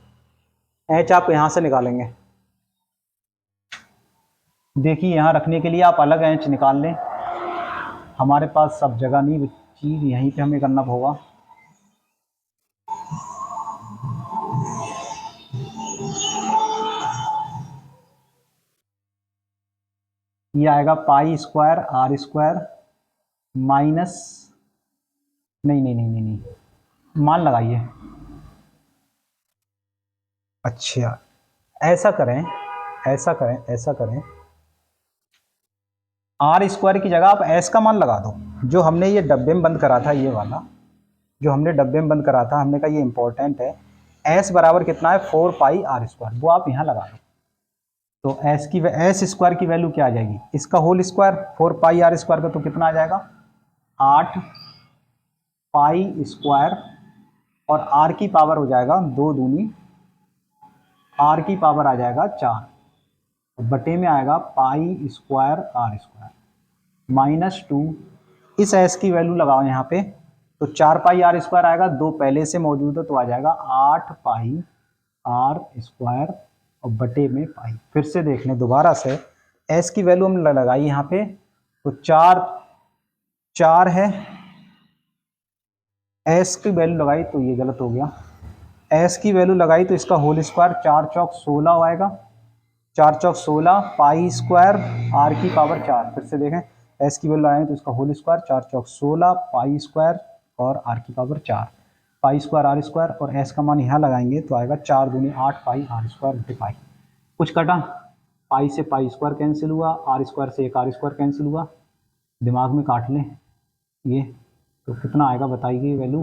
h आप यहाँ से निकालेंगे। देखिए यहाँ रखने के लिए आप अलग h निकाल लें, हमारे पास सब जगह नहीं चीज, यहीं पे हमें करना होगा। ये आएगा पाई स्क्वायर r² माइनस, नहीं, मान लगाइए। अच्छा ऐसा करें, r² की जगह आप s का मान लगा दो, जो हमने ये डब्बे में बंद करा था, ये वाला जो हमने डब्बे में बंद करा था, हमने कहा ये इंपॉर्टेंट है। s बराबर कितना है, 4 पाई r², वो आप यहाँ लगा दो। तो s² की वैल्यू क्या आ जाएगी, इसका होल स्क्वायर 4 पाई r² का, तो कितना आ जाएगा 8 पाई स्क्वायर, और r की पावर हो जाएगा 2 दूनी, r की पावर आ जाएगा 4, बटे में आएगा पाई स्क्वायर r² माइनस 2। इस s की वैल्यू लगाओ यहाँ पे, तो 4 पाई r² आएगा, 2 पहले से मौजूद है तो आ जाएगा 8 पाई r² और बटे में पाई। फिर से देख लें दोबारा से, s की वैल्यू हम लगाई यहाँ पे, तो 4 है, s की वैल्यू लगाई तो ये गलत हो गया, s की वैल्यू लगाई तो इसका होल स्क्वायर 4 चौक 16 आएगा, 4 चौक 16 पाई स्क्वायर r की पावर 4। फिर से देखें s की वैल्यू लगाएं तो इसका होल स्क्वायर 4 चौक 16 पाई स्क्वायर और r की पावर 4, पाई स्क्वायर r², और s का मान यहाँ लगाएंगे तो आएगा 4 दूनी 8 पाई r² बटे पाई। कुछ कटा, पाई से पाई स्क्वायर कैंसिल हुआ, r² से एक r² कैंसिल हुआ, दिमाग में काट लें ये, तो कितना आएगा बताइए वैल्यू,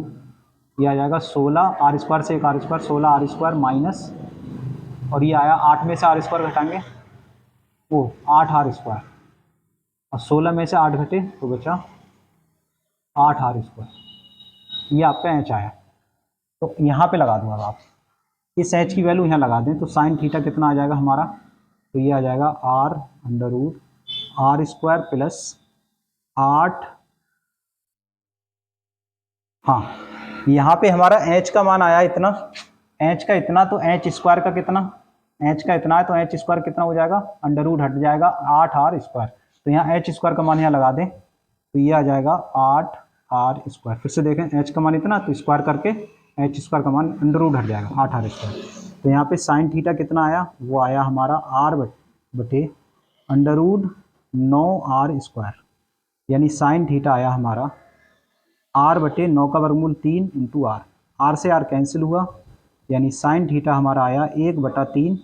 ये आ जाएगा 16 आर स्क्वायर से एक R square, 16 R square minus, और ये आया 8 में से आर स्क्वायर घटाएंगे वो 8 आर स्क्वायर, और 16 में से 8 घटे तो बचा 8 आर स्क्वायर। ये आपका एच आया। तो यहाँ पे लगा दूंगा आप इस एच की वैल्यू यहाँ लगा दें तो साइन थीटा कितना आ जाएगा हमारा, तो ये आ जाएगा R under root R square plus 8, हाँ यहाँ पे हमारा एच का मान आया इतना, एच का इतना, तो एच स्क्वायर का कितना, एच का इतना है तो एच स्क्वायर कितना हो जाएगा, अंडर रूट हट जाएगा 8 आर स्क्वायर, तो यहाँ एच स्क्वायर का मान यहाँ लगा दें तो ये आ जाएगा 8 आर स्क्वायर। फिर से देखें एच का मान इतना तो स्क्वायर करके एच स्क्वायर का मान अंडर रूट हट जाएगा 8 आर स्क्वायर। तो यहाँ पे साइन थीटा कितना आया, वो आया हमारा आर बटे अंडर रूट 9 आर स्क्वायर, यानी साइन थीटा आया हमारा आर बटे 9 का वर्गमूल 3 इंटू आर, आर से आर कैंसिल हुआ, यानी साइन थीटा हमारा आया 1/3,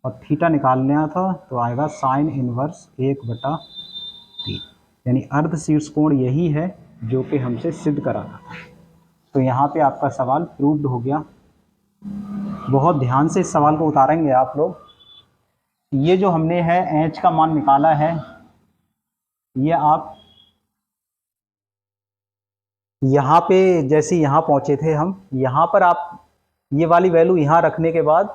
और थीटा निकालना था तो आएगा साइन इनवर्स 1/3, यानी अर्ध शीर्ष कोण यही है जो कि हमसे सिद्ध कराना था। तो यहाँ पे आपका सवाल प्रूव्ड हो गया। बहुत ध्यान से इस सवाल को उतारेंगे आप लोग। ये जो हमने है एच का मान निकाला है, ये आप यहाँ पे जैसे यहाँ पहुँचे थे हम, यहाँ पर आप ये वाली वैल्यू यहाँ रखने के बाद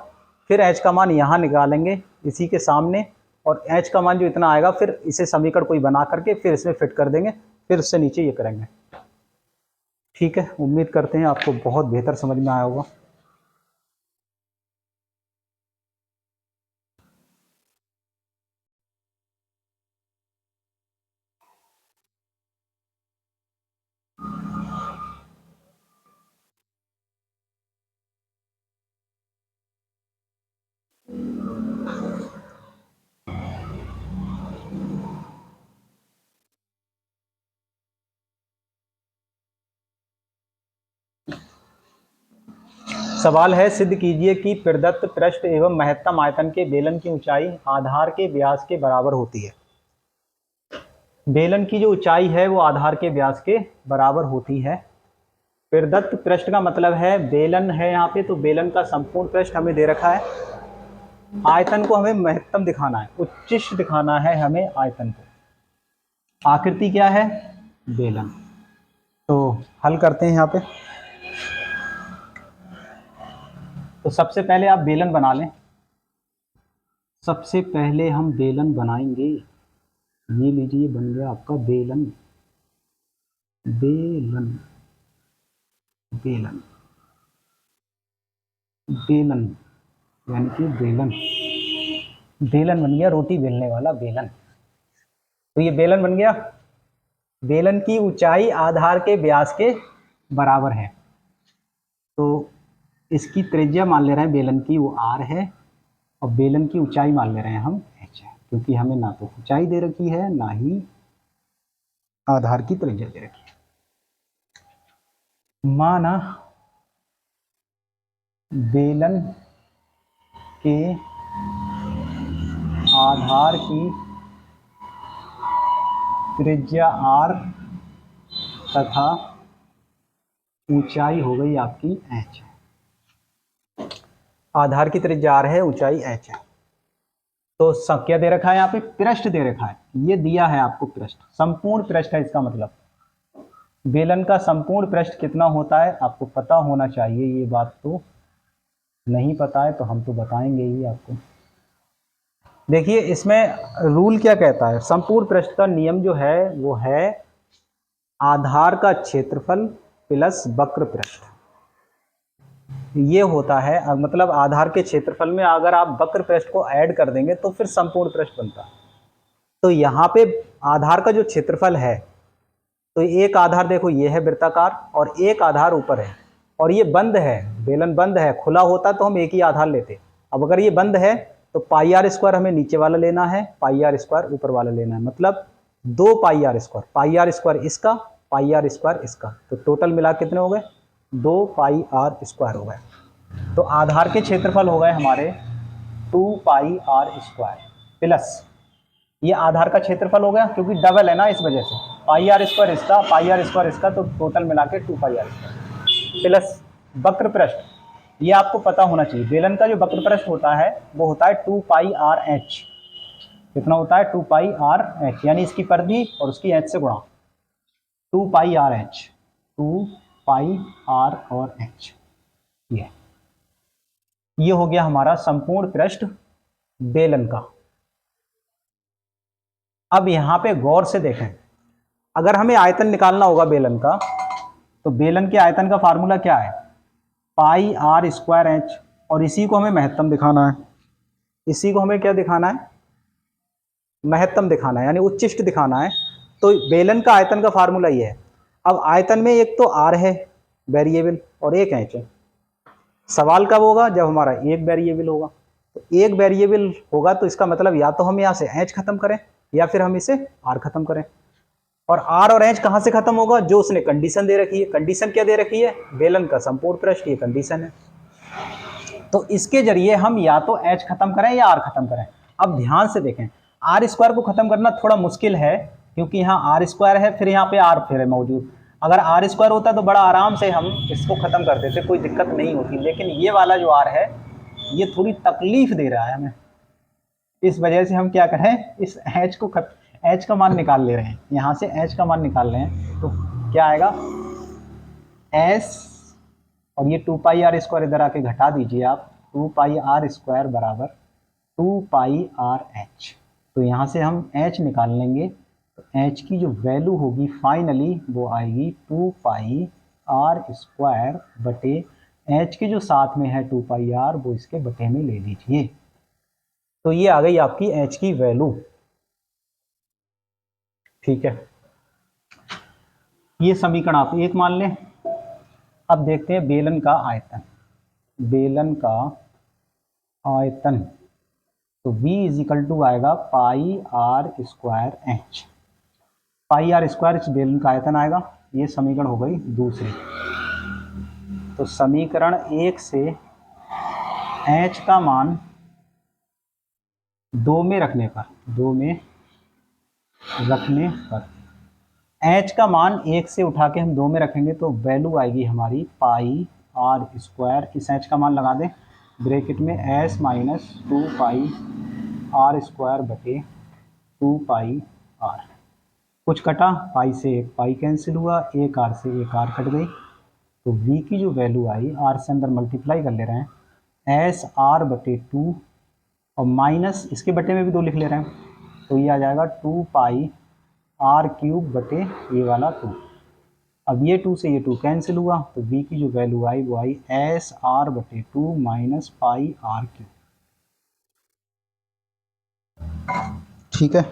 फिर एच का मान यहाँ निकालेंगे इसी के सामने, और एच का मान जो इतना आएगा फिर इसे समीकरण कोई बना करके फिर इसमें फिट कर देंगे, फिर उससे नीचे ये करेंगे। ठीक है, उम्मीद करते हैं आपको बहुत बेहतर समझ में आया होगा। सवाल है, सिद्ध कीजिए कि प्रदत्त पृष्ठ एवं महत्तम आयतन के बेलन की ऊंचाई आधार के व्यास के बराबर होती है। बेलन की जो ऊंचाई है वो आधार के व्यास के बराबर होती है। प्रदत्त पृष्ठ का मतलब है बेलन है यहाँ पे, तो बेलन का संपूर्ण पृष्ठ हमें दे रखा है। आयतन को हमें महत्तम दिखाना है, उच्चिष्ट दिखाना है हमें आयतन को। आकृति क्या है, बेलन। तो हल करते हैं यहाँ पे। तो सबसे पहले आप बेलन बना लें। सबसे पहले हम बेलन बनाएंगे। ये लीजिए, बन गया आपका बेलन। बेलन बेलन बेलन यानी कि बेलन, बेलन बन गया, रोटी बेलने वाला बेलन। तो ये बेलन बन गया। बेलन की ऊंचाई आधार के व्यास के बराबर है, तो इसकी त्रिज्या मान ले रहे हैं बेलन की, वो आर है, और बेलन की ऊंचाई मान ले रहे हैं हम एच है, क्योंकि हमें ना तो ऊंचाई दे रखी है ना ही आधार की त्रिज्या दे रखी है। माना बेलन के आधार की त्रिज्या आर तथा ऊंचाई हो गई आपकी एच। आधार की त्रिज्या आर है, ऊंचाई एच है। तो क्या दे रखा है यहाँ पे, पृष्ठ दे रखा है। ये दिया है आपको पृष्ठ, संपूर्ण पृष्ठ है, इसका मतलब बेलन का संपूर्ण पृष्ठ कितना होता है आपको पता होना चाहिए। ये बात तो नहीं पता है तो हम तो बताएंगे ही आपको। देखिए इसमें रूल क्या कहता है, संपूर्ण पृष्ठ का नियम जो है वो है आधार का क्षेत्रफल प्लस वक्र पृष्ठ। ये होता है, मतलब आधार के क्षेत्रफल में अगर आप वक्र पृष्ठ को ऐड कर देंगे तो फिर संपूर्ण पृष्ठ बनता है। तो यहाँ पे आधार का जो क्षेत्रफल है, तो एक आधार देखो ये है वृत्ताकार और एक आधार ऊपर है, और ये बंद है, बेलन बंद है। खुला होता तो हम एक ही आधार लेते। अब अगर ये बंद है तो पाई आर स्क्वायर हमें नीचे वाला लेना है, पाई आर स्क्वायर ऊपर वाला लेना है, मतलब 2 पाई आर स्क्वायर इसका, पाई आर स्क्वायर इसका, तो टोटल मिला कितने हो गए, 2 पाई आर स्क्वायर हो गए। तो आधार के क्षेत्रफल हो गए हमारे 2 पाई आर स्क्वायर प्लस ये आधार का क्षेत्रफल हो गया, क्योंकि डबल है ना, इस वजह से पाई आर स्क्वायर इसका, पाई आर स्क्वायर इसका, तो टोटल मिला के 2 पाई आर स्क्वायर। प्लस वक्र पृष्ठ, ये आपको पता होना चाहिए। बेलन का जो वक्र पृष्ठ होता है वो होता है 2 पाई आर एच। कितना होता है? 2 पाई आर एच, यानी इसकी परिधि और उसकी एच से गुणा, 2 pi R H, 2 pi are और एच। ये हो गया हमारा संपूर्ण पृष्ठ बेलन का। अब यहां पे गौर से देखें, अगर हमें आयतन निकालना होगा बेलन का, तो बेलन के आयतन का फार्मूला क्या है? पाई आर स्क्वायर एच, और इसी को हमें महत्तम दिखाना है। इसी को हमें क्या दिखाना है? महत्तम दिखाना है, यानी उच्चिष्ट दिखाना है। तो बेलन का आयतन का फार्मूला ये है। अब आयतन में एक तो आर है वेरिएबल और एक एच है। सवाल कब होगा? जब हमारा एक वेरिएबल होगा। तो एक वेरिएबल होगा तो इसका मतलब या तो हम यहाँ से एच खत्म करें या फिर हम इसे आर खत्म करें। और आर और एच कहाँ से खत्म होगा? जो उसने कंडीशन दे रखी है। कंडीशन क्या दे रखी है? बेलन का संपूर्ण पृष्ठ, ये कंडीशन है। तो इसके जरिए हम या तो एच खत्म करें या आर खत्म करें। अब ध्यान से देखें, आर स्क्वायर को खत्म करना थोड़ा मुश्किल है, क्योंकि यहाँ आर स्क्वायर है, फिर यहाँ पे आर फिर है मौजूद। अगर आर स्क्वायर होता तो बड़ा आराम से हम इसको खत्म कर देते, कोई दिक्कत नहीं होती। लेकिन ये वाला जो आर है ये थोड़ी तकलीफ दे रहा है हमें, इस वजह से हम क्या करें, इस एच को एच का मान निकाल ले रहे हैं। यहाँ से एच का मान निकाल रहे हैं तो क्या आएगा? एस, और ये 2 पाई आर स्क्वायर इधर आके घटा दीजिए आप, 2 पाई आर स्क्वायर बराबर 2 पाई आर एच। तो यहाँ से हम एच निकाल लेंगे, तो एच की जो वैल्यू होगी फाइनली वो आएगी 2 पाई आर स्क्वायर बटे एच के जो साथ में है 2 पाई आर, वो इसके बटे में ले लीजिए। तो ये आ गई आपकी एच की वैल्यू। ठीक है, ये समीकरण आप एक मान लें। अब देखते हैं बेलन का आयतन। बेलन का आयतन तो V इज इक्वल टू आएगा pi are square h. Pi are square इस बेलन का आयतन आएगा। ये समीकरण हो गई दूसरी। तो समीकरण एक से एच का मान 2 में रखने पर, 2 में रखने पर एच का मान 1 से उठा के हम 2 में रखेंगे तो वैल्यू आएगी हमारी पाई आर स्क्वायर। इस एच का मान लगा दें ब्रैकेट में, S minus 2 pi are square बटे 2 पाई आर। कुछ कटा, पाई से एक पाई कैंसिल हुआ, एक आर से एक आर कट गई। तो v की जो वैल्यू आई, आर से अंदर मल्टीप्लाई कर ले रहे हैं, एस आर बटे 2 और माइनस इसके बटे में भी 2 लिख ले रहे हैं, तो ये आ जाएगा 2 पाई आर क्यूब बटे ये वाला 2। अब ये 2 से ये 2 कैंसिल हुआ, तो v की जो वैल्यू आई वो आई एस आर बटे 2 माइनस पाई आर क्यूब। ठीक है,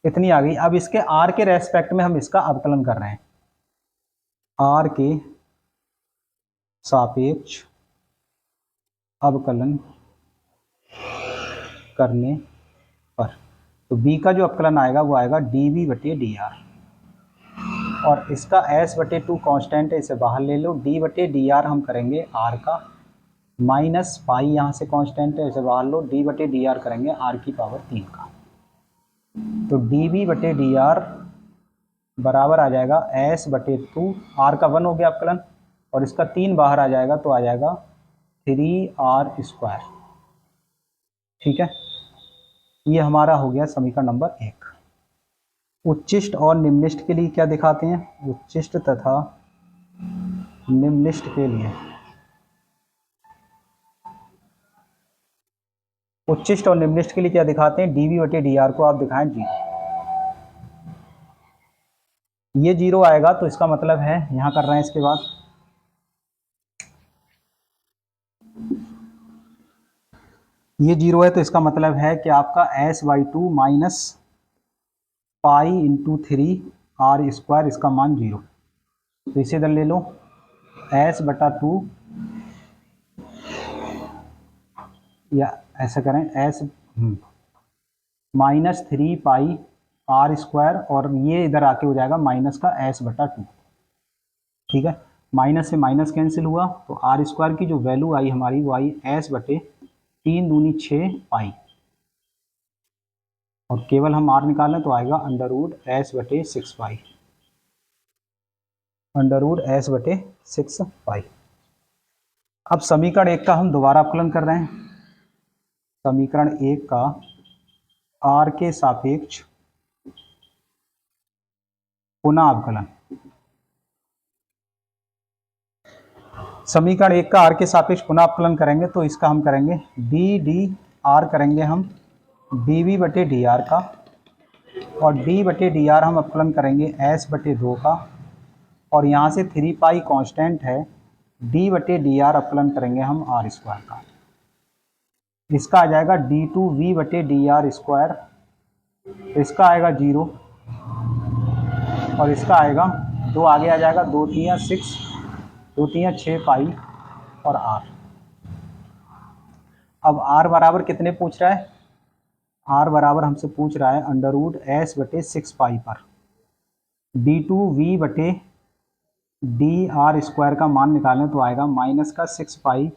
इतनी आ गई। अब इसके आर के रेस्पेक्ट में हम इसका अवकलन कर रहे हैं। आर के सापेक्ष अवकलन करने पर तो b का जो अवकलन आएगा वो आएगा dv बटे डी आर, और इसका s बटे 2 कॉन्स्टेंट है, इसे बाहर ले लो। d बटे डी आर हम करेंगे r का, माइनस पाई यहाँ से कॉन्स्टेंट है, इसे बाहर लो। d बटे डी आर करेंगे r की पावर 3 का। तो dv बटे डी आर बराबर आ जाएगा s बटे 2, r का 1 हो गया अवकलन, और इसका 3 बाहर आ जाएगा तो आ जाएगा 3r स्क्वायर। ठीक है, ये हमारा हो गया समीकरण नंबर 1। उच्चिष्ट और निम्निष्ट के लिए क्या दिखाते हैं? उच्चिष्ट तथा निम्निष्ट के लिए, उच्चिष्ट और निम्निष्ट के लिए क्या दिखाते हैं? dv बटे डी आर को आप दिखाएं 0। ये 0 आएगा तो इसका मतलब है, यहां कर रहे हैं इसके बाद, ये 0 है तो इसका मतलब है कि आपका s/2 minus pi into 3r square, इसका मान 0। तो इसे इधर ले लो, s बटा 2, या ऐसा करें s minus 3 pi are square, और ये इधर आके हो जाएगा माइनस का s बटा 2। ठीक है, माइनस से माइनस कैंसिल हुआ, तो आर स्क्वायर की जो वैल्यू आई हमारी वो आई s बटे 3 दूनी 6 पाई, और केवल हम r निकालें तो आएगा अंडर रूट s बटे 6 पाई। √s/6π। अब समीकरण 1 का हम दोबारा अवकलन कर रहे हैं। समीकरण 1 का r के सापेक्ष पुनः अवकलन। समीकरण 1 का r के सापेक्ष पुनः अवकलन करेंगे तो इसका हम करेंगे d करेंगे हम dv/dr का, और d/dr हम अवकलन करेंगे s/2 का, और यहाँ से 3π कांस्टेंट है, d/dr अवकलन करेंगे हम r² का। इसका आ जाएगा d2v/dr², इसका आएगा 0, और इसका आएगा 2 आगे आ जाएगा, 2 3 6, 2 3 6π और r। अब r बराबर कितने पूछ रहा है? r बराबर हमसे पूछ रहा है √s/6π पर d2v/dr² का मान निकालें तो आएगा -6π,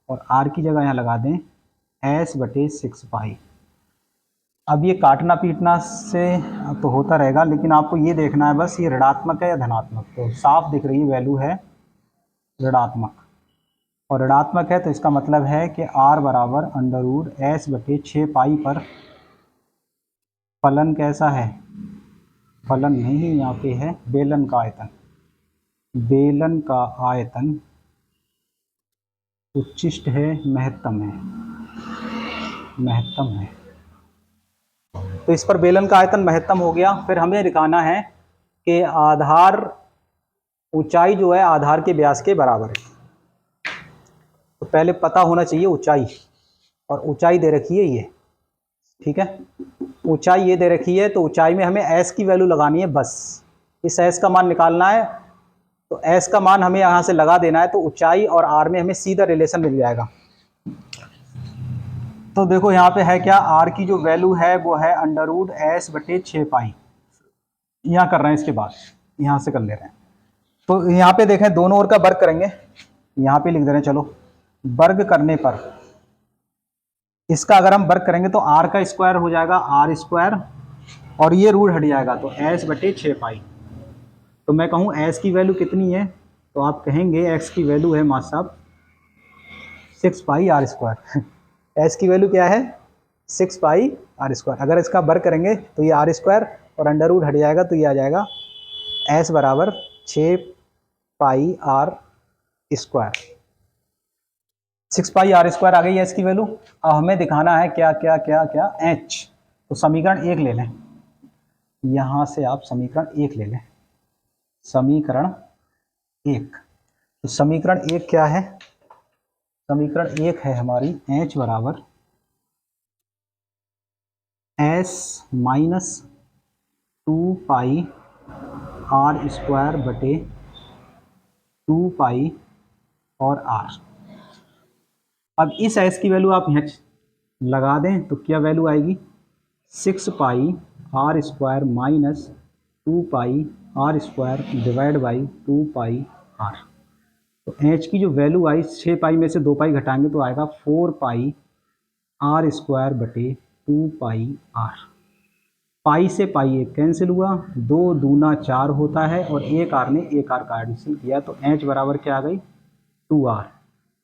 और r की जगह यहाँ लगा दें s/6π। अब ये काटना पीटना से तो होता रहेगा, लेकिन आपको ये देखना है बस ये ऋणात्मक है या धनात्मक। तो साफ दिख रही है वैल्यू है ऋणात्मक, और ऋणात्मक है तो इसका मतलब है कि r बराबर √s/6π पर फलन कैसा है? फलन नहीं, यहाँ पे है बेलन का आयतन। बेलन का आयतन उच्चिष्ट है, महत्तम है, महत्तम है। तो इस पर बेलन का आयतन महत्तम हो गया। फिर हमें दिखाना है कि आधार ऊंचाई जो है आधार के व्यास के बराबर है। तो पहले पता होना चाहिए ऊंचाई, और ऊंचाई दे रखी है ये, ठीक है, ऊंचाई ये दे रखी है। तो ऊंचाई में हमें s की वैल्यू लगानी है, बस इस s का मान निकालना है। तो s का मान हमें यहाँ से लगा देना है, तो ऊंचाई और r में हमें सीधा रिलेशन मिल जाएगा। तो देखो यहाँ पे है क्या, r की जो वैल्यू है वो है √s/6π। यहाँ कर रहे हैं, इसके बाद यहाँ से कर ले रहे हैं। तो यहाँ पे देखें दोनों ओर का वर्ग करेंगे, यहाँ पे लिख दे रहे हैं। चलो वर्ग करने पर इसका अगर हम वर्ग करेंगे तो r का स्क्वायर हो जाएगा r², और ये रूट हट जाएगा तो s/6π। तो मैं कहूँ s की वैल्यू कितनी है, तो आप कहेंगे x की वैल्यू है मास्टर साहब 6π r²। s की वैल्यू क्या है? 6π r²। अगर इसका वर्ग करेंगे तो ये r² और अंडर रूट हट जाएगा, तो ये आ जाएगा s बराबर 6π r²। 6π r² आ गई है s की वैल्यू। अब हमें दिखाना है क्या क्या क्या क्या h। तो समीकरण 1 ले लें, यहाँ से आप समीकरण 1 ले लें। समीकरण 1, तो समीकरण 1 क्या है? समीकरण 1 है हमारी h बराबर s - 2π r²/2π और r। अब इस s की वैल्यू आप यहाँ लगा दें तो क्या वैल्यू आएगी? 6π r² - 2π r² / 2π r। तो h की जो वैल्यू आई 6π में से 2π घटाएंगे तो आएगा 4π r² / 2π r। पाई से पाई एक कैंसिल हुआ, 2 दूना 4 होता है, और एक r ने एक r का एडिशन किया, तो h बराबर क्या आ गई? 2r।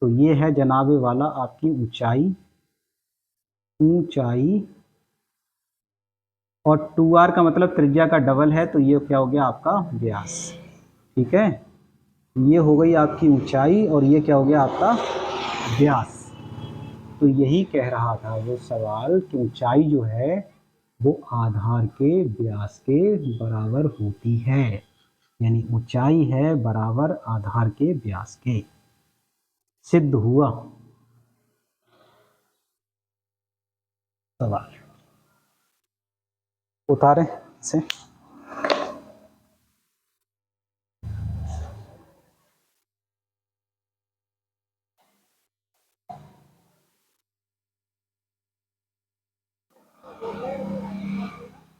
तो ये है जनाबे वाला आपकी ऊंचाई, ऊंचाई, और 2r का मतलब त्रिज्या का डबल है, तो ये क्या हो गया आपका व्यास। ठीक है, ये हो गई आपकी ऊंचाई और ये क्या हो गया आपका व्यास। तो यही कह रहा था वो सवाल कि ऊंचाई जो है वो आधार के व्यास के बराबर होती है, यानी ऊंचाई है बराबर आधार के व्यास के। सिद्ध हुआ सवाल, उतारें से।